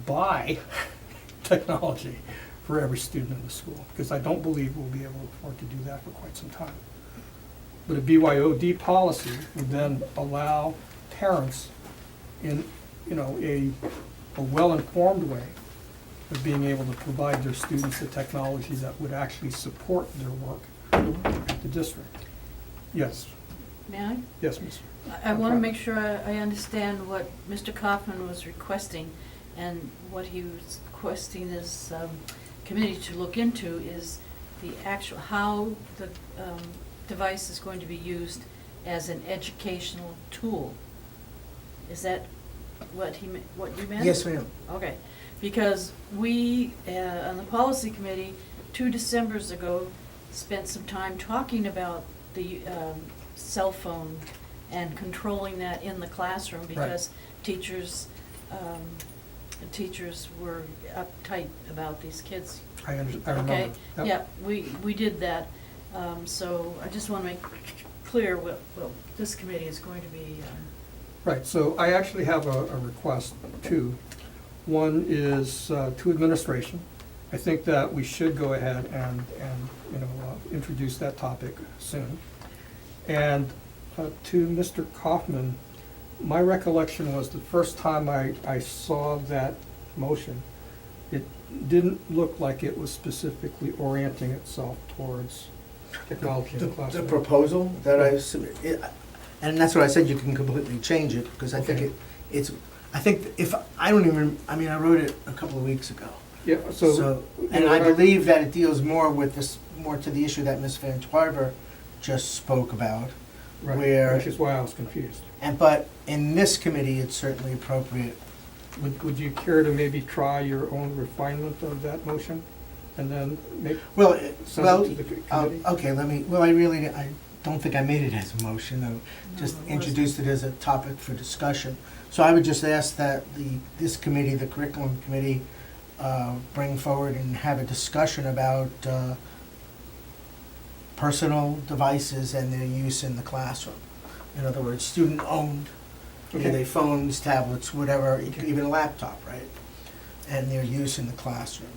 buy technology for every student in the school, because I don't believe we'll be able to afford to do that for quite some time. But a BYOD policy would then allow parents in, a well-informed way of being able to provide their students the technology that would actually support their work at the district. Yes, May I? yes, Ms. I want to make sure I understand what Mr. Kaufman was requesting, and what he was requesting this committee to look into is the actual, how the device is going to be used as an educational tool. Is that what you meant? Yes, ma'am. Okay, because we, on the policy committee, 2 Decembers ago, spent some time talking about the cell phone and controlling that in the classroom, because teachers were uptight about these kids. I remember. Okay, Yep. yeah, we did that. So I just want to make clear what this committee is going to be. Right, so I actually have a request, two. One is to administration. I think that we should go ahead and introduce that topic soon. And to Mr. Kaufman, my recollection was the first time I saw that motion, it didn't look like it was specifically orienting itself towards technology in the The classroom. proposal that I submitted, and that's what I said, you can completely change it, because I think Okay. it's, I think if, I wrote it a couple of weeks ago. Yeah, So, and I believe that it deals more with this, more to the issue that Ms. Van Twyver just spoke about. Right, where- which is why I was confused. But in this committee, it's certainly appropriate. Would you care to maybe try your own refinement of that motion, and then make, Well, send it to the committee? okay, I don't think I made it as a motion, I just No, it introduced it as a topic for discussion. So I would just ask that this committee, the curriculum committee, bring forward and have a discussion about personal devices and their use in the classroom. In other words, student-owned, be Okay. they phones, tablets, whatever, even a laptop, right? And their use in the classroom.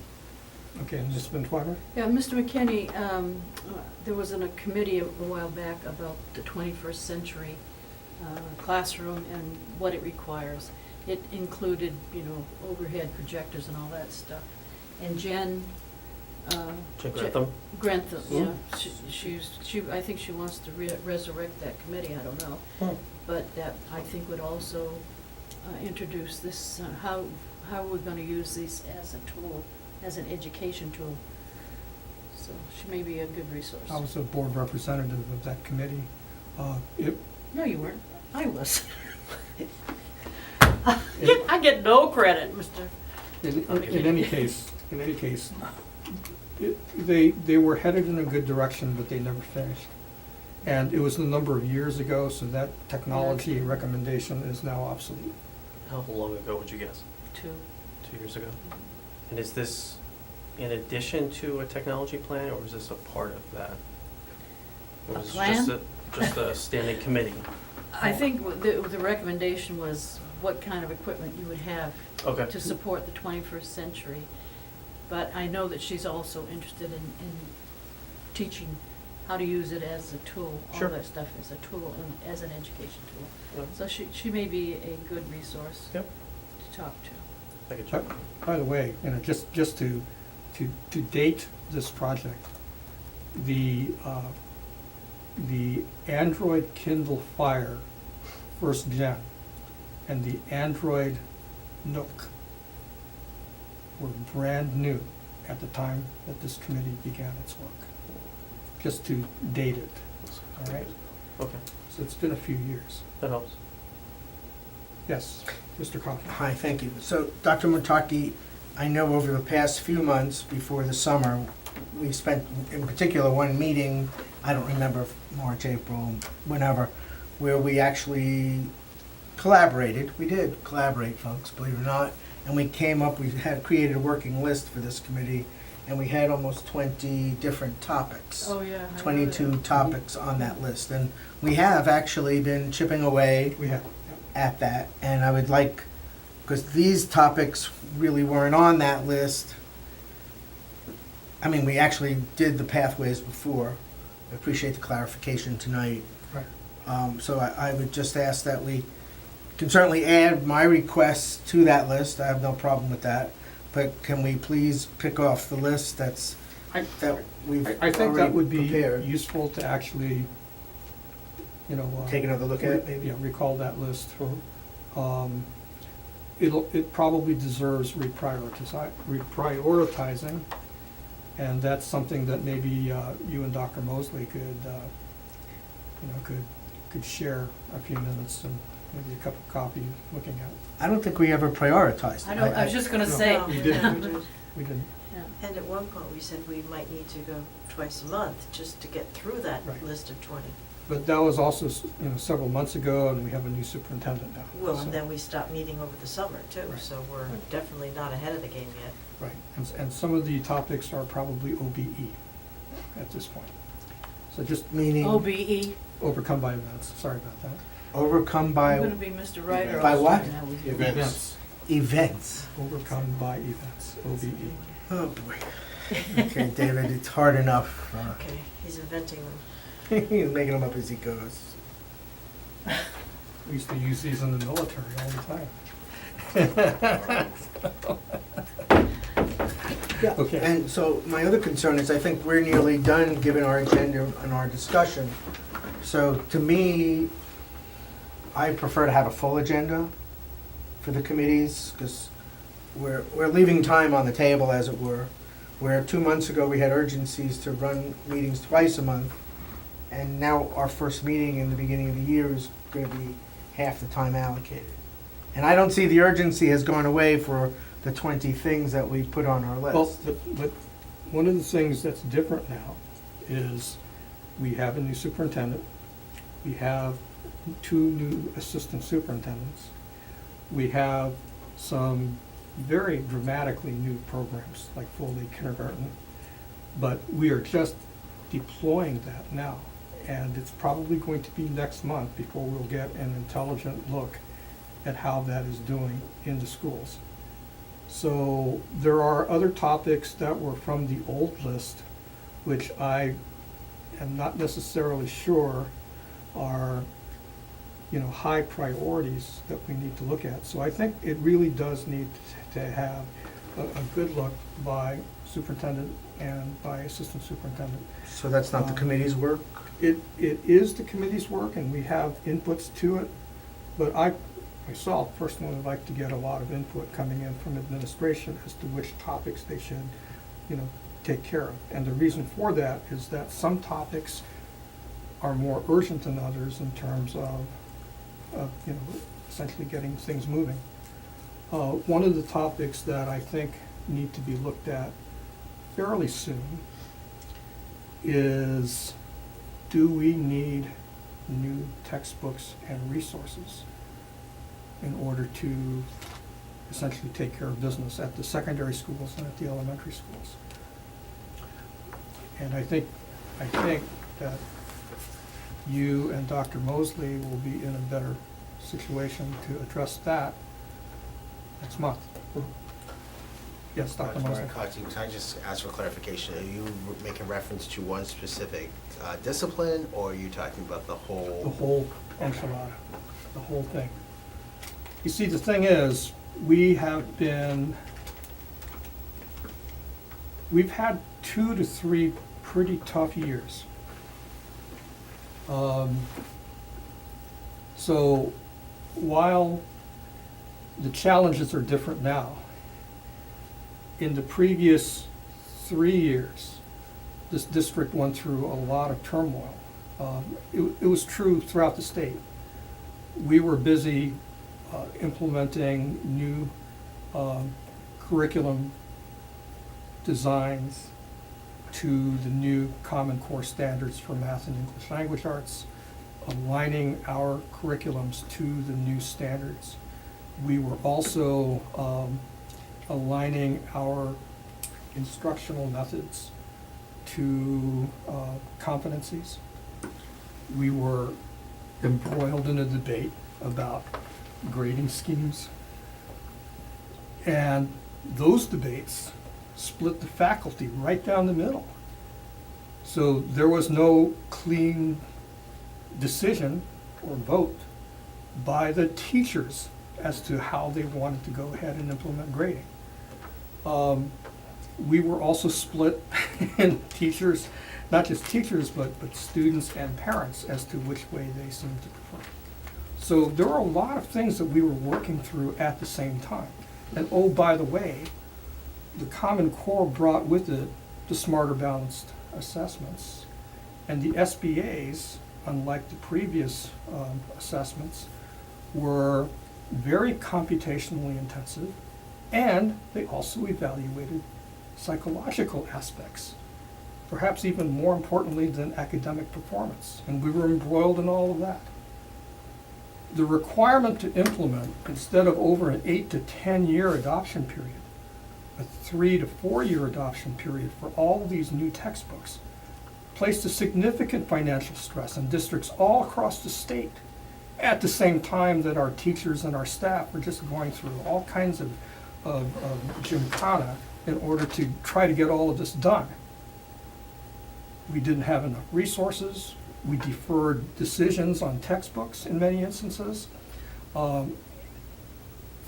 Okay, Ms. Bentweiler? Yeah, Mr. McKinney, there was a committee a while back about the 21st century classroom and what it requires. It included, overhead projectors and all that stuff. And Jen, Check Grantham? Grantham, yeah, I think she wants to resurrect that committee, I don't know. But that, I think, would also introduce this, how we're gonna use these as a tool, as an education tool. So she may be a good resource. I was a board representative of that committee. No, you weren't. I was. I get no credit, Mr. In any case, they were headed in a good direction, but they never finished. And it was a number of years ago, so that technology recommendation is now obsolete. How long ago would you guess? 2. 2 years ago? And is this in addition to a technology plan, or is this a part of that? Or A is it plan? just a standing committee? I think the recommendation was what kind of equipment you would have Okay. to support the 21st century. But I know that she's also interested in teaching how to use it as a tool. Sure. All that stuff is a tool, and as an education tool. Yeah. So she may be a good resource Yep. to talk to. I could check. By the way, just to date this project, the Android Kindle Fire first gen and the Android Nook were brand new at the time that this committee began its work. Just to date it, all right? Okay, So it's been a few years. that helps. Yes, Mr. Coffey. Hi, thank you. So, Dr. Mutaki, I know over the past few months before the summer, we spent, in particular, one meeting, I don't remember if March, April, whenever, where we actually collaborated. We did collaborate, folks, believe it or not. And we came up, we had created a working list for this committee, and we had almost 20 different topics. Oh, yeah. I know 22 that. topics on that list. And we have actually been chipping away We have, at that, and I would like, because these topics really weren't on that list. I mean, we actually did the pathways before. I appreciate the clarification tonight. right. So I would just ask that we can certainly add my requests to that list. I have no problem with that. But can we please pick off the list that we've I think that already would be prepared? useful to actually, Take another look at it, maybe? Yeah, recall that list. It probably deserves reprioritizing, and that's something that maybe you and Dr. Mosley could share a few minutes and maybe a cup of coffee looking at. I don't think we ever prioritized it. I was just gonna No. say. No, You we didn't. never did. We didn't, Yeah. And at one point, we said we might need to go twice a month just to get through that Right. list of 20. but that was also, several months ago, and we have a new superintendent now. Well, so- and then we stopped meeting over the summer too, Right. so we're definitely not ahead of the game yet. Right, and some of the topics are probably OBE at this point. So just Meaning OBE. overcome by events, sorry about that. overcome by I'm gonna be Mr. Ryder. By what? now with you. Events. events. Overcome by events, OBE. Oh, boy. Okay, David, it's hard enough. Okay, he's inventing them. He's making them up as he goes. We used to use these in the military all the time. Yeah. Okay. And so my other concern is I think we're nearly done given our agenda and our discussion. So to me, I prefer to have a full agenda for the committees because we're leaving time on the table, as it were. Where 2 months ago we had urgencies to run meetings twice a month. And now our first meeting in the beginning of the year is going to be half the time allocated. And I don't see the urgency has gone away for the 20 things that we put on our list. Well, but one of the things that's different now is we have a new superintendent. We have 2 new assistant superintendents. We have some very dramatically new programs like full-day kindergarten, but we are just deploying that now. And it's probably going to be next month before we'll get an intelligent look at how that is doing in the schools. So there are other topics that were from the old list, which I am not necessarily sure are, high priorities that we need to look at. So I think it really does need to have a good look by superintendent and by assistant superintendent. So that's not the committee's work? It is the committee's work, and we have inputs to it, but I myself personally would like to get a lot of input coming in from administration as to which topics they should, take care of. And the reason for that is that some topics are more urgent than others in terms of essentially getting things moving. One of the topics that I think need to be looked at fairly soon is, do we need new textbooks and resources in order to essentially take care of business at the secondary schools and at the elementary schools? And I think that you and Dr. Mosley will be in a better situation to address that next month. Yes, Dr. Mosley. Can I just ask for clarification? Are you making reference to one specific discipline, or are you talking about the whole? The whole enchilada, the whole thing. You see, the thing is, we've had 2 to 3 pretty tough years. So while the challenges are different now, in the previous 3 years, this district went through a lot of turmoil. It was true throughout the state. We were busy implementing new curriculum designs to the new Common Core standards for math and English language arts, aligning our curriculums to the new standards. We were also aligning our instructional methods to competencies. We were embroiled in a debate about grading schemes. And those debates split the faculty right down the middle. So there was no clean decision or vote by the teachers as to how they wanted to go ahead and implement grading. We were also split in teachers, not just teachers, but students and parents as to which way they seemed to prefer. So there were a lot of things that we were working through at the same time. And oh, by the way, the Common Core brought with it the Smarter Balanced assessments. And the SBAs, unlike the previous assessments, were very computationally intensive, and they also evaluated psychological aspects, perhaps even more importantly than academic performance. And we were embroiled in all of that. The requirement to implement, instead of over an 8 to 10 year adoption period, a 3 to 4 year adoption period for all of these new textbooks, placed a significant financial stress on districts all across the state, at the same time that our teachers and our staff were just going through all kinds of gymkhana in order to try to get all of this done. We didn't have enough resources. We deferred decisions on textbooks in many instances. For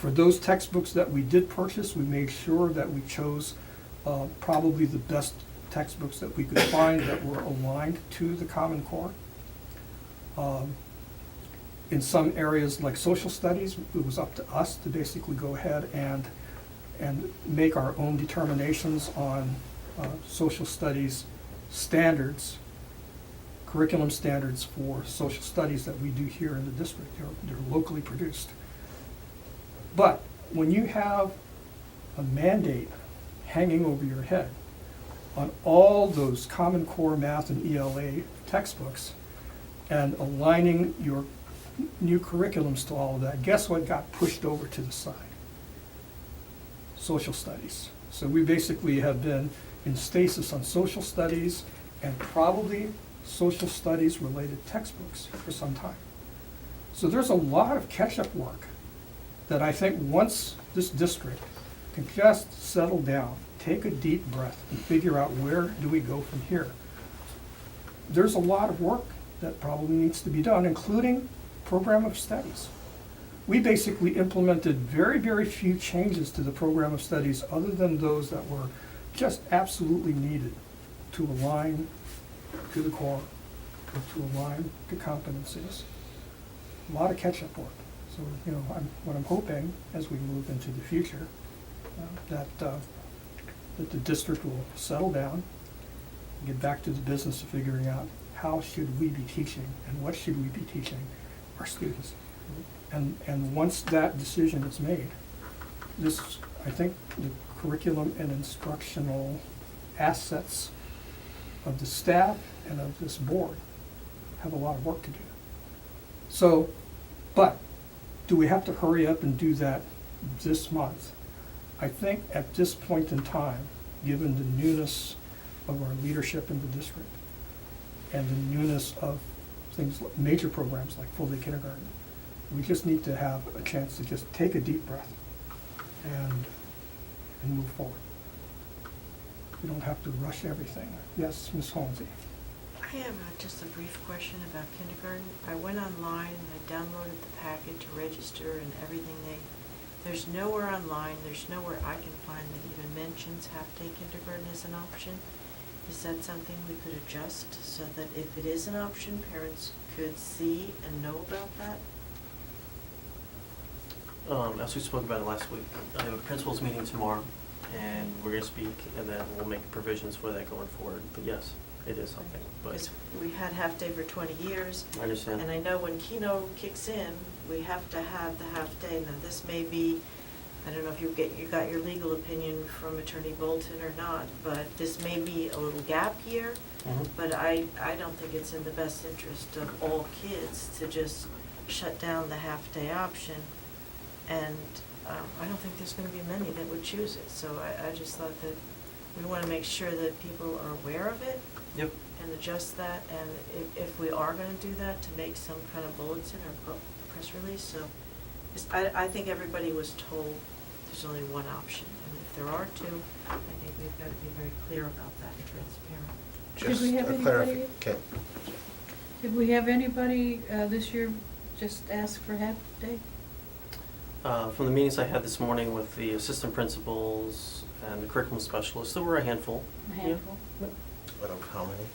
those textbooks that we did purchase, we made sure that we chose probably the best textbooks that we could find that were aligned to the Common Core. In some areas like social studies, it was up to us to basically go ahead and make our own determinations on social studies standards, curriculum standards for social studies that we do here in the district. They're locally produced. But when you have a mandate hanging over your head on all those Common Core math and ELA textbooks and aligning your new curriculums to all of that, guess what got pushed over to the side? social studies. So we basically have been in stasis on social studies and probably social studies related textbooks for some time. So there's a lot of catch-up work that I think once this district can just settle down, take a deep breath, and figure out where do we go from here. There's a lot of work that probably needs to be done, including program of studies. We basically implemented very, very few changes to the program of studies other than those that were just absolutely needed to align to the core, or to align to competencies. A lot of catch-up work. So, you know, what I'm hoping as we move into the future, that the district will settle down, get back to the business of figuring out how should we be teaching and what should we be teaching our students. And once that decision is made, this, I think, the curriculum and instructional assets of the staff and of this board have a lot of work to do. So, but do we have to hurry up and do that this month? I think at this point in time, given the newness of our leadership in the district and the newness of things, major programs like full-day kindergarten, we just need to have a chance to just take a deep breath and move forward. We don't have to rush everything. Yes, Ms. Holmesy. I have just a brief question about kindergarten. I went online and I downloaded the packet to register and everything. There's nowhere online, there's nowhere I can find that even mentions half-day kindergarten as an option. Is that something we could adjust so that if it is an option, parents could see and know about that? As we spoke about it last week, I have a principals meeting tomorrow, and we're gonna speak, and then we'll make provisions for that going forward. But yes, it is something, but Because we had half-day for 20 years. I understand. And I know when Keno kicks in, we have to have the half-day. Now, this may be, I don't know if you got your legal opinion from Attorney Bolton or not, but this may be a little gap here. Mhm. But I don't think it's in the best interest of all kids to just shut down the half-day option. And I don't think there's gonna be many that would choose it. So I just thought that we wanna make sure that people are aware of it. Yep. And adjust that, and if we are gonna do that, to make some kind of bulletin or press release, so. I think everybody was told there's only one option, and if there are two, I think we've gotta be very clear about that and transparent. Just we have a anybody? okay. Did we have anybody this year just ask for half-day? From the meetings I had this morning with the assistant principals and the curriculum specialists, there were a handful. A handful? Yeah. What else, how many?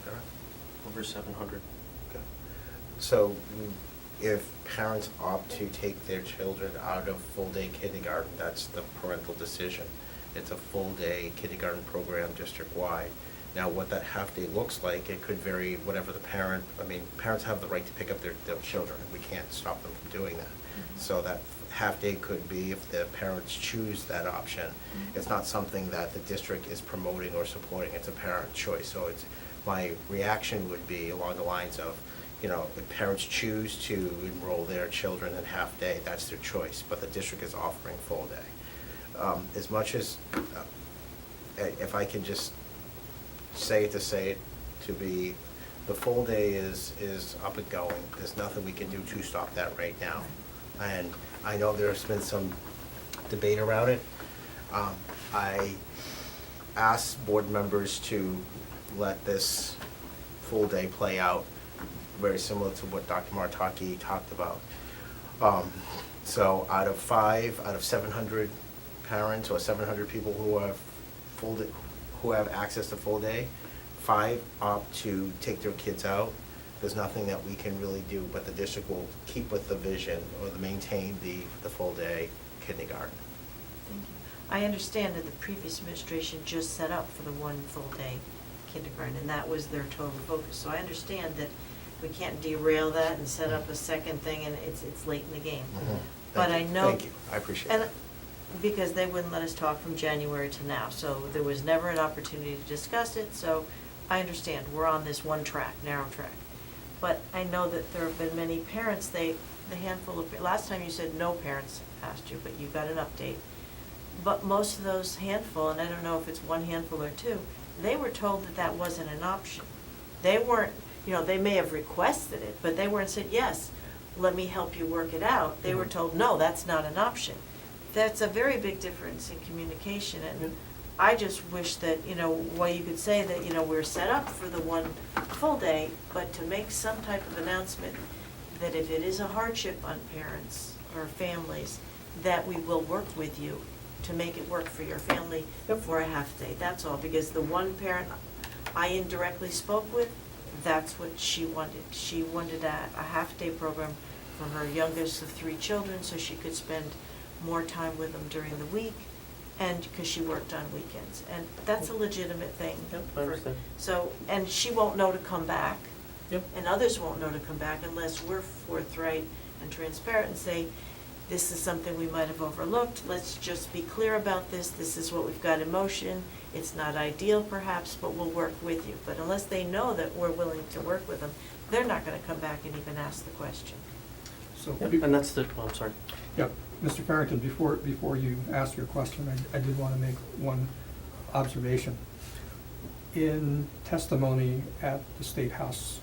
Sarah? Over 700. Okay. So if parents opt to take their children out of full-day kindergarten, that's the parental decision. It's a full-day kindergarten program district-wide. Now, what that half-day looks like, it could vary, whatever the parent, I mean, parents have the right to pick up their children, and we can't stop them from doing that. So that half-day could be if the parents choose that option. It's not something that the district is promoting or supporting, it's a parent choice. So it's, my reaction would be along the lines of, you know, if parents choose to enroll their children in half-day, that's their choice, but the district is offering full-day. As much as, if I can just say it to be, the full day is up and going. There's nothing we can do to stop that right now. And I know there's been some debate around it. I asked board members to let this full day play out, very similar to what Dr. Martaki talked about. So out of 700 parents or 700 people who have who have access to full day, 5 opt to take their kids out. There's nothing that we can really do, but the district will keep with the vision or maintain the full day kindergarten. Thank you. I understand that the previous administration just set up for the one full-day kindergarten, and that was their total focus. So I understand that we can't derail that and set up a second thing, and it's late in the game. But I know. Thank you, I appreciate that. And because they wouldn't let us talk from January to now, so there was never an opportunity to discuss it, so I understand, we're on this one track, narrow track. But I know that there have been many parents, the handful of, last time you said no parents asked you, but you got an update. But most of those handful, and I don't know if it's one handful or two, they were told that that wasn't an option. They weren't, they may have requested it, but they weren't said, yes, let me help you work it out. They were told, no, that's not an option. That's a very big difference in communication, and I just wish that, while you could say that, we're set up for the one full day, but to make some type of announcement that if it is a hardship on parents or families, that we will work with you to make it work for your family for a half day. That's all, because the one parent I indirectly spoke with, that's what she wanted. She wanted a half-day program for her youngest of 3 children, so she could spend more time with them during the week, and because she worked on weekends. And that's a legitimate thing. Yep, I understand. So, and she won't know to come back. Yep. And others won't know to come back unless we're forthright and transparent and say, this is something we might have overlooked, let's just be clear about this, this is what we've got in motion, it's not ideal perhaps, but we'll work with you. But unless they know that we're willing to work with them, they're not gonna come back and even ask the question. So, Yep, and that's the, I'm sorry. Yep, Mr. Farrington, before you ask your question, I did want to make one observation. In testimony at the State House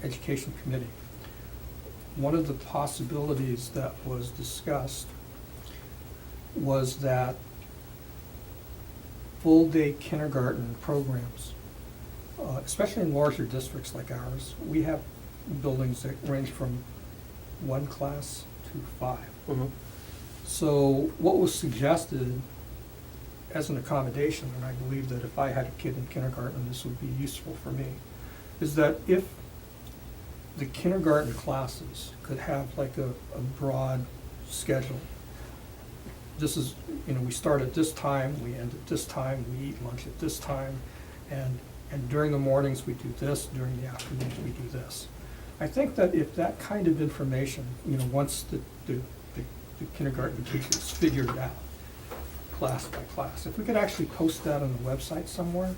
Education Committee, one of the possibilities that was discussed was that full-day kindergarten programs, especially in larger districts like ours, we have buildings that range from 1 class to 5. Mm-hmm. So what was suggested as an accommodation, and I believe that if I had a kid in kindergarten, this would be useful for me, is that if the kindergarten classes could have like a broad schedule. This is, we start at this time, we end at this time, we eat lunch at this time, and during the mornings we do this, during the afternoons we do this. I think that if that kind of information, once the kindergarten teachers figure it out, class by class, if we could actually post that on the website somewhere,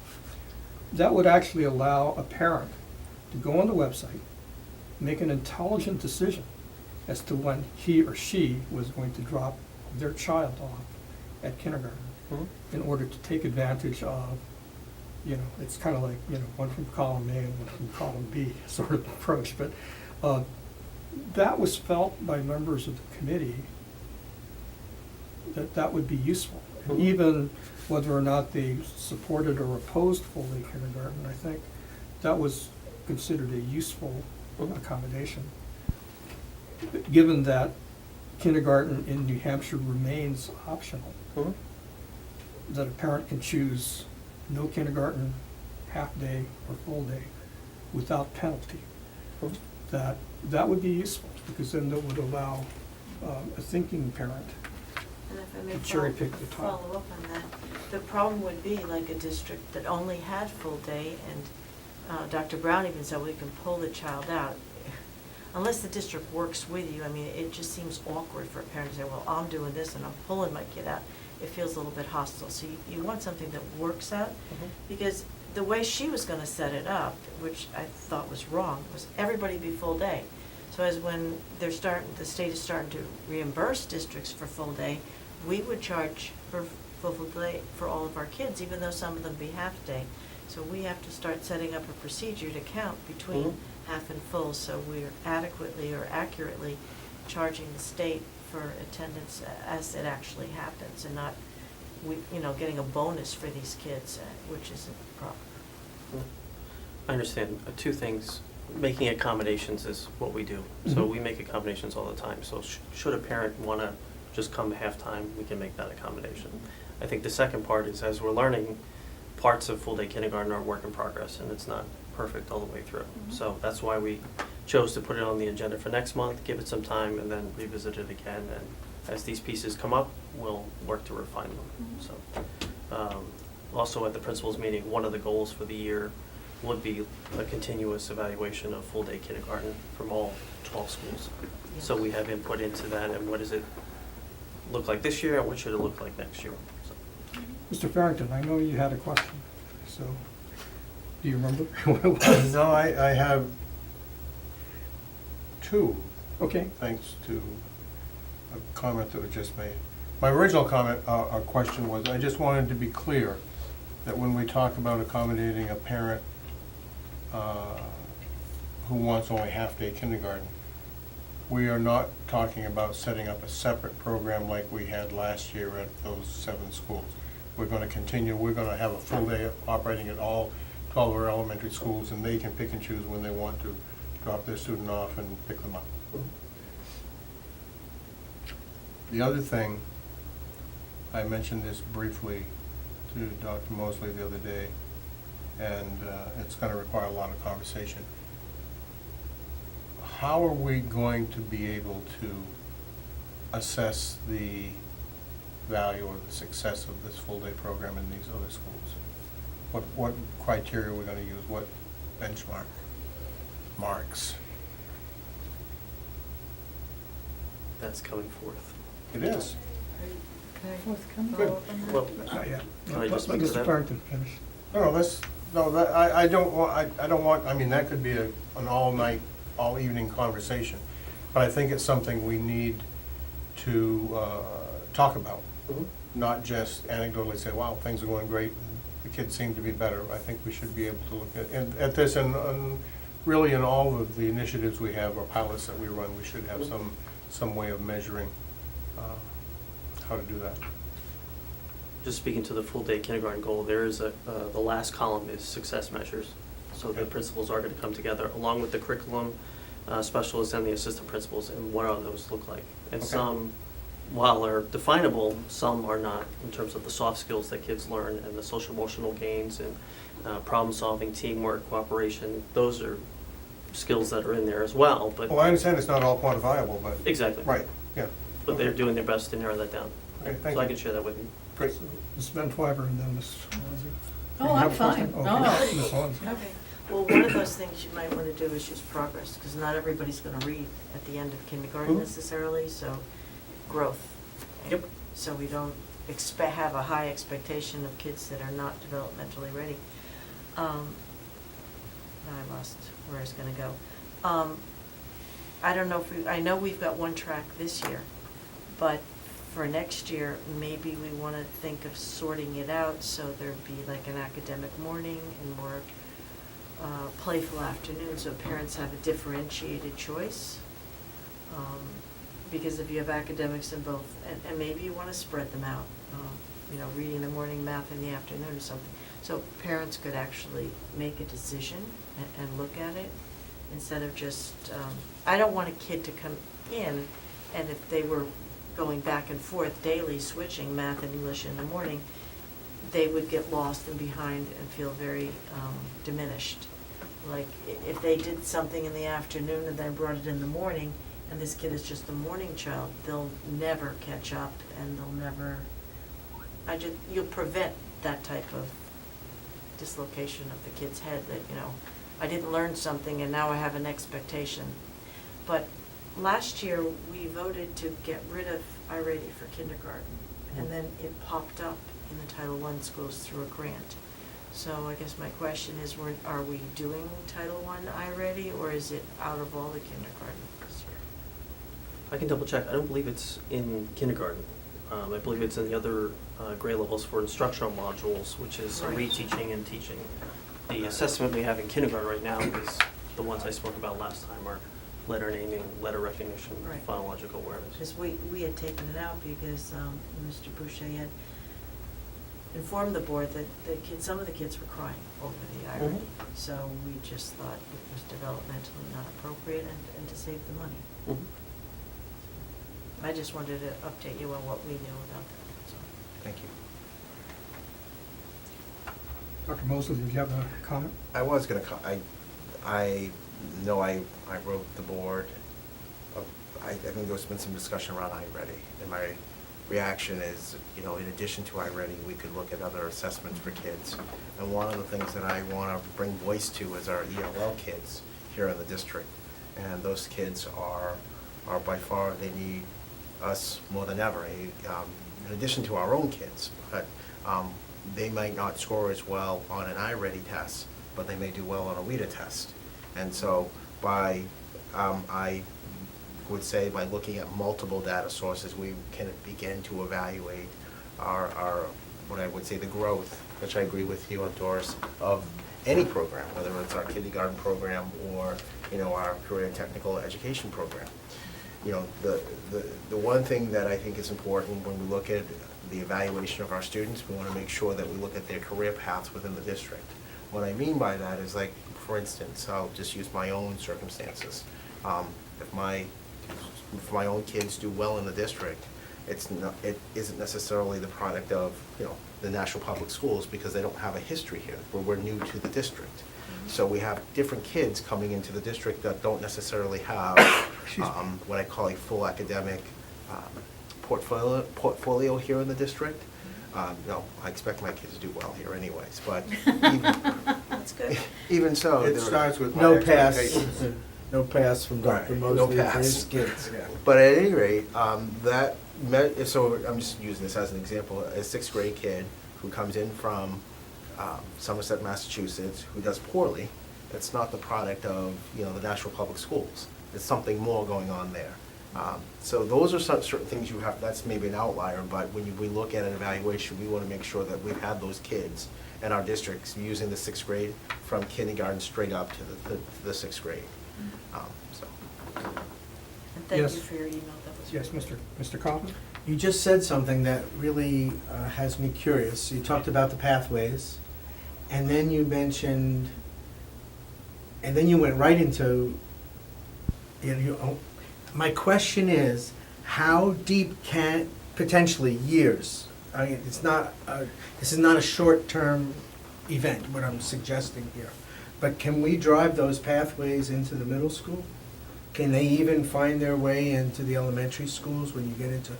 that would actually allow a parent to go on the website, make an intelligent decision as to when he or she was going to drop their child off at kindergarten in order to take advantage of, it's kind of like, one from column A and one from column B sort of approach. But that was felt by members of the committee that would be useful. And even whether or not they supported or opposed full-day kindergarten, I think that was considered a useful accommodation, given that kindergarten in New Hampshire remains optional, that a parent can choose no kindergarten, half-day or full-day without penalty. That would be useful, because then that would allow a thinking parent And if I may to cherry pick the time. follow up on that, the problem would be like a district that only had full day, and Dr. Brown even said we can pull the child out. Unless the district works with you, it just seems awkward for a parent to say, well, I'm doing this and I'm pulling my kid out. It feels a little bit hostile. So you want something that works out, because the way she was gonna set it up, which I thought was wrong, was everybody be full day. So as when the state is starting to reimburse districts for full day, we would charge for full day for all of our kids, even though some of them be half day. So we have to start setting up a procedure to count between half and full, so we're adequately or accurately charging the state for attendance as it actually happens, and not, getting a bonus for these kids, which isn't proper. I understand. 2 things. Making accommodations is what we do. So we make accommodations all the time. So should a parent want to just come half-time, we can make that accommodation. I think the second part is, as we're learning, parts of full-day kindergarten are a work in progress, and it's not perfect all the way through. So that's why we chose to put it on the agenda for next month, give it some time, and then revisit it again. And as these pieces come up, we'll work to refine them. So, also at the principals meeting, one of the goals for the year would be a continuous evaluation of full-day kindergarten from all 12 schools. So we have input into that, and what does it look like this year, and what should it look like next year? So. Mr. Farrington, I know you had a question, so do you remember what it was? No, I have 2, Okay. thanks to a comment that was just made. My original comment, or question was, I just wanted to be clear that when we talk about accommodating a parent who wants only half-day kindergarten, we are not talking about setting up a separate program like we had last year at those 7 schools. We're gonna continue, we're gonna have a full day operating at all 12 of our elementary schools, and they can pick and choose when they want to drop their student off and pick them up. The other thing, I mentioned this briefly to Dr. Mosley the other day, and it's gonna require a lot of conversation. How are we going to be able to assess the value or the success of this full-day program in these other schools? What criteria are we gonna use? What marks? That's coming forth. It is. Good. Well, Not yet. Can I just Let speak to Mr. that? Farrington finish. I don't want, I mean, that could be an all-night, all-evening conversation. But I think it's something we need to talk about, Mhm. not just anecdotally say, wow, things are going great, and the kids seem to be better. I think we should be able to look at this, and really in all of the initiatives we have, or pilots that we run, we should have some way of measuring how to do that. Just speaking to the full-day kindergarten goal, there is the last column is success measures. So the Okay. principals are going to come together along with the curriculum specialists and the assistant principals, and what do those look like? And Okay. some, while are definable, some are not, in terms of the soft skills that kids learn and the social emotional gains and problem-solving, teamwork, cooperation. Those are skills that are in there as well, but. Well, I understand it's not all quantifiable, but. Exactly. Right, yeah. But they're doing their best to narrow that down. Okay, thank So I you. can share that with you. Great. Ms. Van Twyver and then Ms. Swansea. Oh, You I'm have a question? fine. Okay. No. Ms. Swansea. Okay, well, one of those things you might wanna do is use progress, because not everybody's gonna read at the end of kindergarten Mhm. necessarily, so growth. Yep. So we don't have a high expectation of kids that are not developmentally ready. Now I lost where I was gonna go. I don't know if I know we've got one track this year, but for next year, maybe we wanna think of sorting it out so there'd be like an academic morning and more playful afternoon, so parents have a differentiated choice. Because if you have academics in both, and maybe you wanna spread them out, reading in the morning, math in the afternoon or something. So parents could actually make a decision and look at it, instead of just, I don't want a kid to come in, and if they were going back and forth daily, switching math and English in the morning, they would get lost and behind and feel very diminished. Like, if they did something in the afternoon and then brought it in the morning, and this kid is just a morning child, they'll never catch up, and they'll never, you'll prevent that type of dislocation of the kid's head, that, I didn't learn something and now I have an expectation. But last year, we voted to get rid of iReady for kindergarten, and then it popped up in the Title I schools through a grant. So I guess my question is, are we doing Title I iReady, or is it out of all the kindergarten this year? I can double check. I don't believe it's in kindergarten. I believe it's in the other grade levels for instructional modules, which is Right. reteaching and teaching. The assessment we have in kindergarten right now is the ones I spoke about last time, are letter naming, letter recognition, Right. phonological awareness. Because we had taken it out because Mr. Boucher had informed the board that some of the kids were crying over the iReady. So we just thought it was developmentally not appropriate and to save the money. Mhm. I just wanted to update you on what we knew about that, so. Thank you. Dr. Mosley, did you have a comment? I was gonna, I know I wrote the board, I think there's been some discussion around iReady, and my reaction is, in addition to iReady, we could look at other assessments for kids. And one of the things that I wanna bring voice to is our ELL kids here in the district. And those kids are by far, they need us more than ever, in addition to our own kids. But they might not score as well on an iReady test, but they may do well on a WIDA test. And so I would say by looking at multiple data sources, we can begin to evaluate our what I would say, the growth, which I agree with you on, Doris, of any program, whether it's our kindergarten program or, you know, our career technical education program. You know, the one thing that I think is important when we look at the evaluation of our students, we want to make sure that we look at their career paths within the district. What I mean by that is, like, for instance, I'll just use my own circumstances. If my own kids do well in the district, it isn't necessarily the product of, you know, the Nashua Public Schools, because they don't have a history here, where we're new to the district. So we have different kids coming into the district that don't necessarily have what I call a full academic portfolio here in the district. No, I expect my kids to do well here anyways, but That's good. even so. It there- starts with my No pass, expectations. no pass from Dr. Right, no Mosley for pass. his kids. But at any rate, so I'm just using this as an example, a sixth grade kid who comes in from Somerset, Massachusetts, who does poorly, that's not the product of, you know, the Nashua Public Schools. There's something more going on there. So those are certain things you have, that's maybe an outlier, but when we look at an evaluation, we want to make sure that we've had those kids in our districts using the sixth grade from kindergarten straight up to the sixth grade. So. And thank Yes. you for your email, that was. Yes, Mr. Coffey? You just said something that really has me curious. You talked about the pathways, and then you mentioned, and then you went right into, my question is, how deep can, potentially years, I mean, it's not, this is not a short-term event, what I'm suggesting here, but can we drive those pathways into the middle school? Can they even find their way into the elementary schools when you get into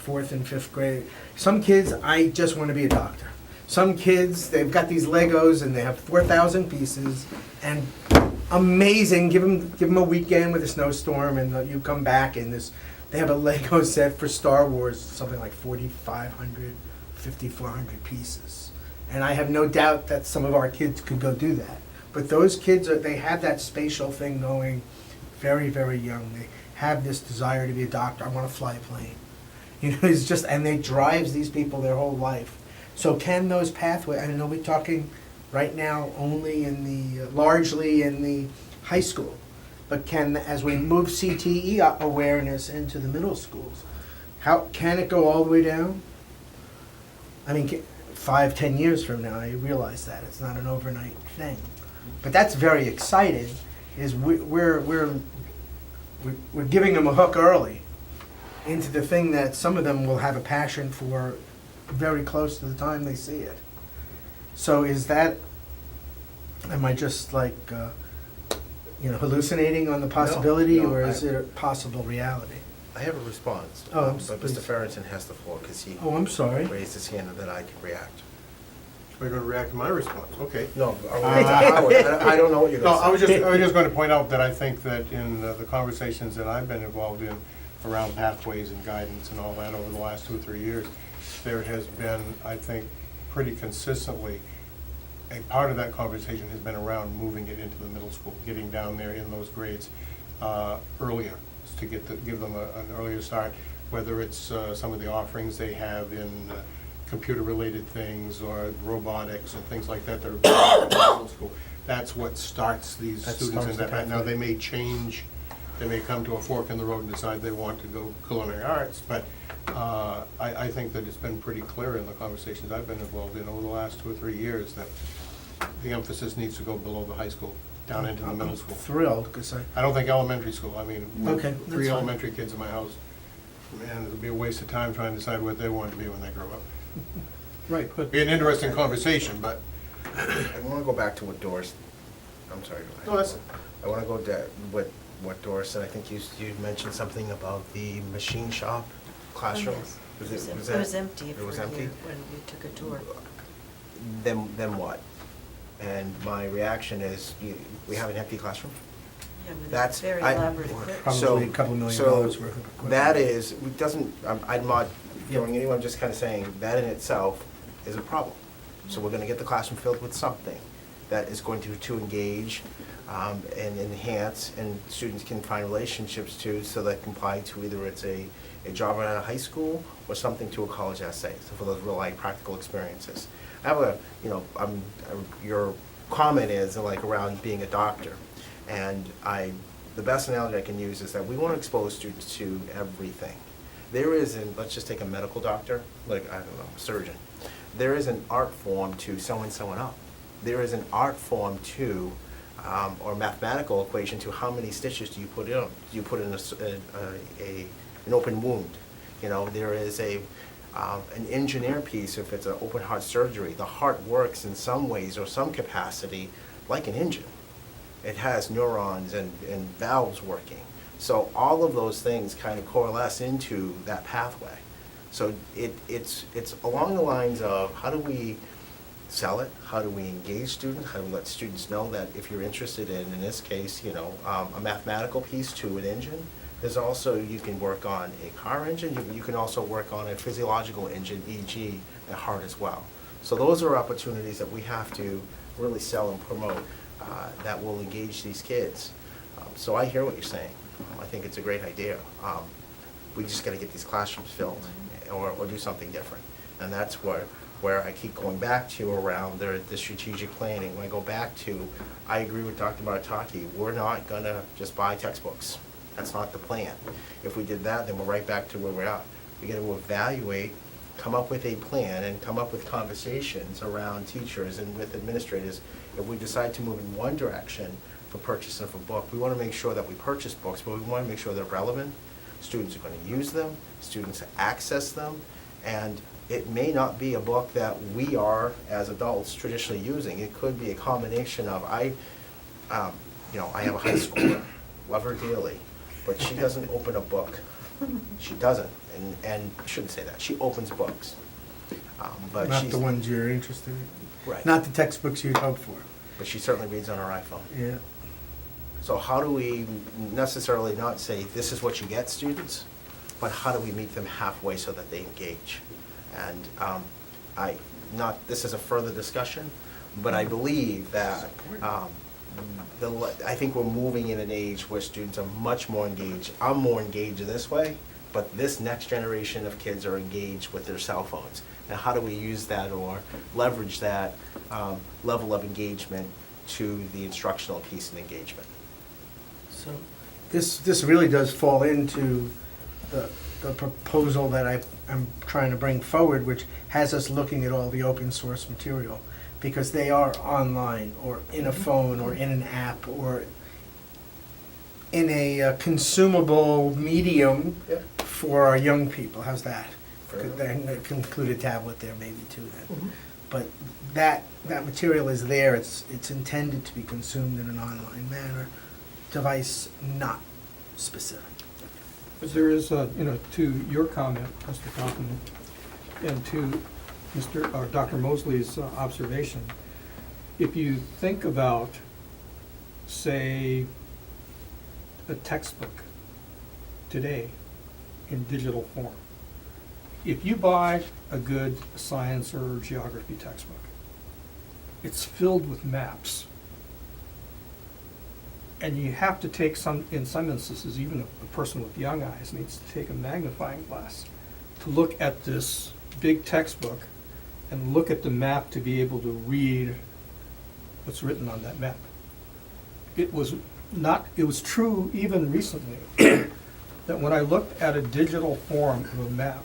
4th and 5th grade? Some kids, I just want to be a doctor. Some kids, they've got these Legos and they have 4,000 pieces, and amazing, give them a weekend with a snowstorm and you come back and they have a Lego set for Star Wars, something like 4,500, 5,400 pieces. And I have no doubt that some of our kids could go do that. But those kids, they have that spatial thing going very, very young. They have this desire to be a doctor. I want to fly a plane. You know, it's just, and it drives these people their whole life. So can those pathways, I know we're talking right now only in the, largely in the high school, but can, as we move CTE awareness into the middle schools, how, can it go all the way down? I mean, 5, 10 years from now, I realize that, it's not an overnight thing. But that's very exciting, is we're giving them a hook early into the thing that some of them will have a passion for very close to the time they see it. So is that, am I just like, hallucinating on the possibility, no, or is it a possible reality? I have a response. Oh, But please. Mr. Farrington has the floor because he Oh, I'm sorry. raised his hand and then I can react. We're going to react to my response, okay. No, I don't know what you're No, I going was to say. just going to point out that I think that in the conversations that I've been involved in around pathways and guidance and all that over the last 2 or 3 years, there has been, I think, pretty consistently, a part of that conversation has been around moving it into the middle school, getting down there in those grades earlier, to give them an earlier start, whether it's some of the offerings they have in computer-related things or robotics and things like that that are in middle school. That's what starts these That students in starts the that path. Now, pathway. they may change, they may come to a fork in the road and decide they want to go culinary arts, but I think that it's been pretty clear in the conversations I've been involved in over the last 2 or 3 years that the emphasis needs to go below the high school, down into the middle school. Thrilled, because I don't think elementary school, I mean, with Okay, that's 3 fine. elementary kids in my house, man, it'd be a waste of time trying to decide what they want to be when they grow up. Right, but Be an interesting conversation, but, I want to go back to what Doris, I'm sorry. no, that's, I want to go to what Doris said. I think you mentioned something about the machine shop classroom. Yes. Was It that- was empty It for was a empty? year when we took a tour. Then what? And my reaction is, we have an empty classroom? Yeah, with That's- very I- elaborate equipment. probably a couple $1 million worth of equipment. That is, it doesn't, I'm not throwing anyone, I'm just kind of saying, that in itself is a problem. So we're gonna get the classroom filled with something that is going to engage and enhance, and students can find relationships to, so that comply to either it's a job out of high school or something to a college essay, so for those real life practical experiences. I have a, your comment is like around being a doctor, and the best analogy I can use is that we want to expose students to everything. There is, let's just take a medical doctor, like, I don't know, a surgeon. There is an art form to sewing someone up. There is an art form to, or mathematical equation to how many stitches do you put in? Do you put in an open wound? There is an engineer piece if it's an open heart surgery. The heart works in some ways or some capacity like an engine. It has neurons and valves working. So all of those things kind of coalesce into that pathway. So it's along the lines of how do we sell it? How do we engage students? How do we let students know that if you're interested in this case, a mathematical piece to an engine, there's also, you can work on a car engine, you can also work on a physiological engine, e.g. a heart as well. So those are opportunities that we have to really sell and promote that will engage these kids. So I hear what you're saying. I think it's a great idea. We just got to get these classrooms filled or do something different. And that's where I keep going back to around the strategic planning. When I go back to, I agree with Dr. Marataki, we're not going to just buy textbooks. That's not the plan. If we did that, then we're right back to where we're at. We got to evaluate, come up with a plan, and come up with conversations around teachers and with administrators. If we decide to move in one direction for purchase of a book, we want to make sure that we purchase books, but we want to make sure they're relevant. Students are going to use them, students access them, and it may not be a book that we are, as adults, traditionally using. It could be a combination of, I have a high schooler, love her dearly, but she doesn't open a book. She doesn't, and I shouldn't say that. She opens books. But Not she's, the ones you're interested in. Right. Not the textbooks you'd hope for. But she certainly reads on her iPhone. Yeah. So how do we necessarily not say, this is what you get, students, but how do we meet them halfway so that they engage? And this is a further discussion, but I believe that I think we're moving in an age where students are much more engaged. I'm more engaged in this way, but this next generation of kids are engaged with their cell phones. And how do we use that or leverage that level of engagement to the instructional piece and engagement? So, This really does fall into the proposal that I'm trying to bring forward, which has us looking at all the open source material, because they are online or in a phone or in an app or in a consumable medium for our young people. How's that? Could include a tablet there maybe too then. Mhm. But that material is there. It's intended to be consumed in an online manner. Device not specific. But there is, to your comment, Mr. Kaufman, and to Dr. Mosley's observation, if you think about, say, a textbook today in digital form, if you buy a good science or geography textbook, it's filled with maps. And you have to take in some instances, even a person with young eyes needs to take a magnifying glass to look at this big textbook and look at the map to be able to read what's written on that map. It was true even recently that when I looked at a digital form of a map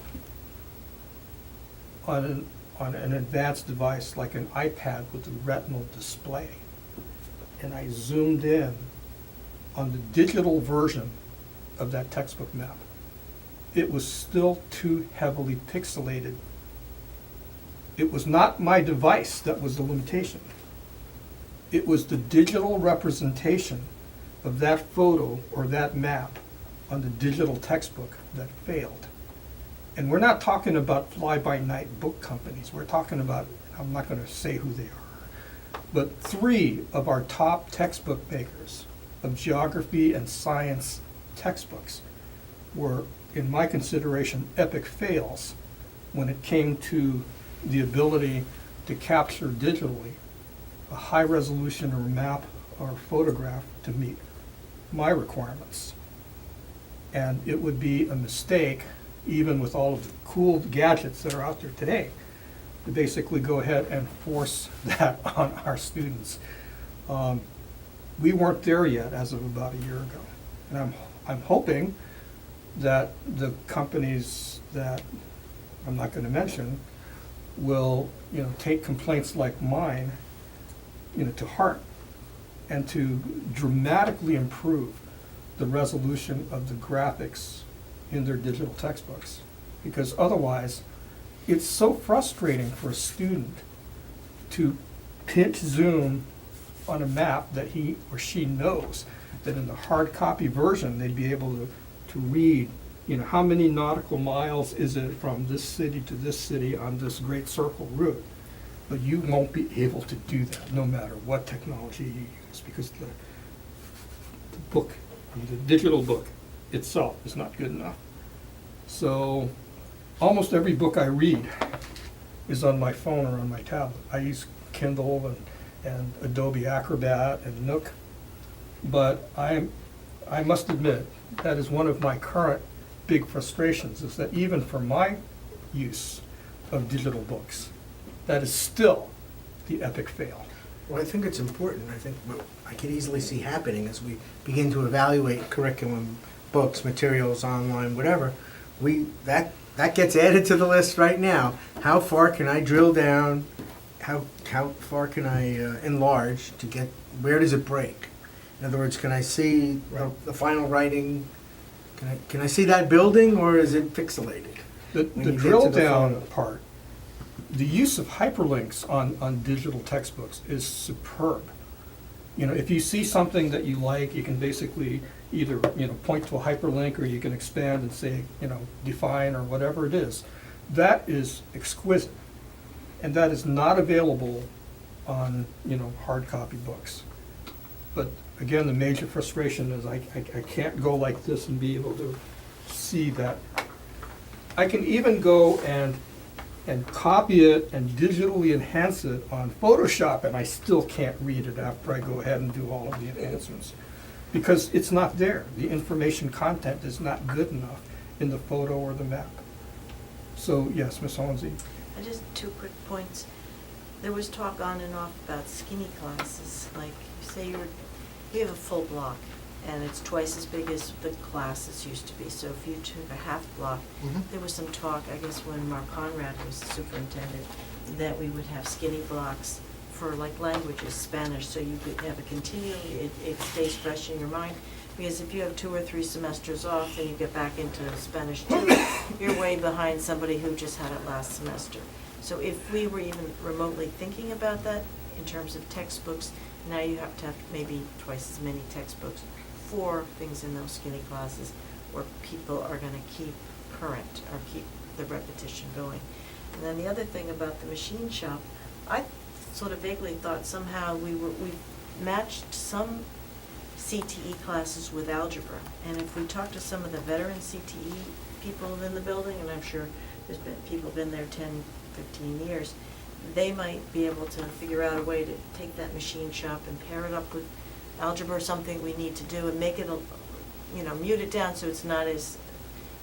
on an advanced device like an iPad with a retinal display, and I zoomed in on the digital version of that textbook map, it was still too heavily pixelated. It was not my device that was the limitation. It was the digital representation of that photo or that map on the digital textbook that failed. And we're not talking about fly-by-night book companies. We're talking about, I'm not going to say who they are, but 3 of our top textbook makers of geography and science textbooks were, in my consideration, epic fails when it came to the ability to capture digitally a high resolution or map or photograph to meet my requirements. And it would be a mistake, even with all of the cool gadgets that are out there today, to basically go ahead and force that on our students. We weren't there yet as of about a year ago. And I'm hoping that the companies that I'm not gonna mention will, take complaints like mine, to heart, and to dramatically improve the resolution of the graphics in their digital textbooks. Because otherwise, it's so frustrating for a student to pinch zoom on a map that he or she knows that in the hard copy version, they'd be able to read, how many nautical miles is it from this city to this city on this great circle route. But you won't be able to do that, no matter what technology you use, because the book, the digital book itself is not good enough. So almost every book I read is on my phone or on my tablet. I use Kindle and Adobe Acrobat and Nook. But I must admit, that is one of my current big frustrations, is that even for my use of digital books, that is still the epic fail. Well, I think it's important. I think what I can easily see happening as we begin to evaluate curriculum, books, materials, online, whatever, that gets added to the list right now. How far can I drill down? How far can I enlarge to get, where does it break? In other words, can I see the final writing? Can I see that building, or is it pixelated? The When you get drill to the down final- part, the use of hyperlinks on digital textbooks is superb. If you see something that you like, you can basically either, point to a hyperlink, or you can expand and say, define, or whatever it is. That is exquisite. And that is not available on, hard copy books. But again, the major frustration is I can't go like this and be able to see that. I can even go and copy it and digitally enhance it on Photoshop, and I still can't read it after I go ahead and do all of the enhancements. Because it's not there. The information content is not good enough in the photo or the map. So, yes, Ms. Holmesy. Just 2 quick points. There was talk on and off about skinny classes, like say you have a full block and it's twice as big as the classes used to be. So if you took a half block, there was some talk, I guess when Mark Conrad was the superintendent, that we would have skinny blocks for like languages, Spanish, so you could have a continually, it stays fresh in your mind. Because if you have 2 or 3 semesters off and you get back into Spanish 2, you're way behind somebody who just had it last semester. So if we were even remotely thinking about that in terms of textbooks, now you have to have maybe twice as many textbooks for things in those skinny classes where people are going to keep current or keep the repetition going. And then the other thing about the machine shop, I sort of vaguely thought somehow we matched some CTE classes with algebra. And if we talk to some of the veteran CTE people in the building, and I'm sure there's been people been there 10, 15 years, they might be able to figure out a way to take that machine shop and pair it up with algebra or something we need to do and make it, mute it down so it's not as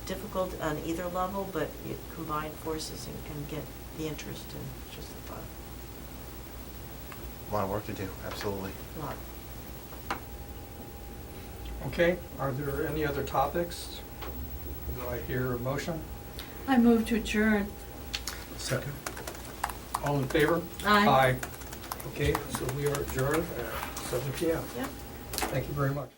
difficult on either level, but you combine forces and get the interest in just the thought. A lot of work to do, absolutely. A lot. Okay, are there any other topics? Do I hear a motion? I move to adjourn. Second. All in favor? Aye. Aye. Okay, so we are adjourned at 7 PM. Yep. Thank you very much.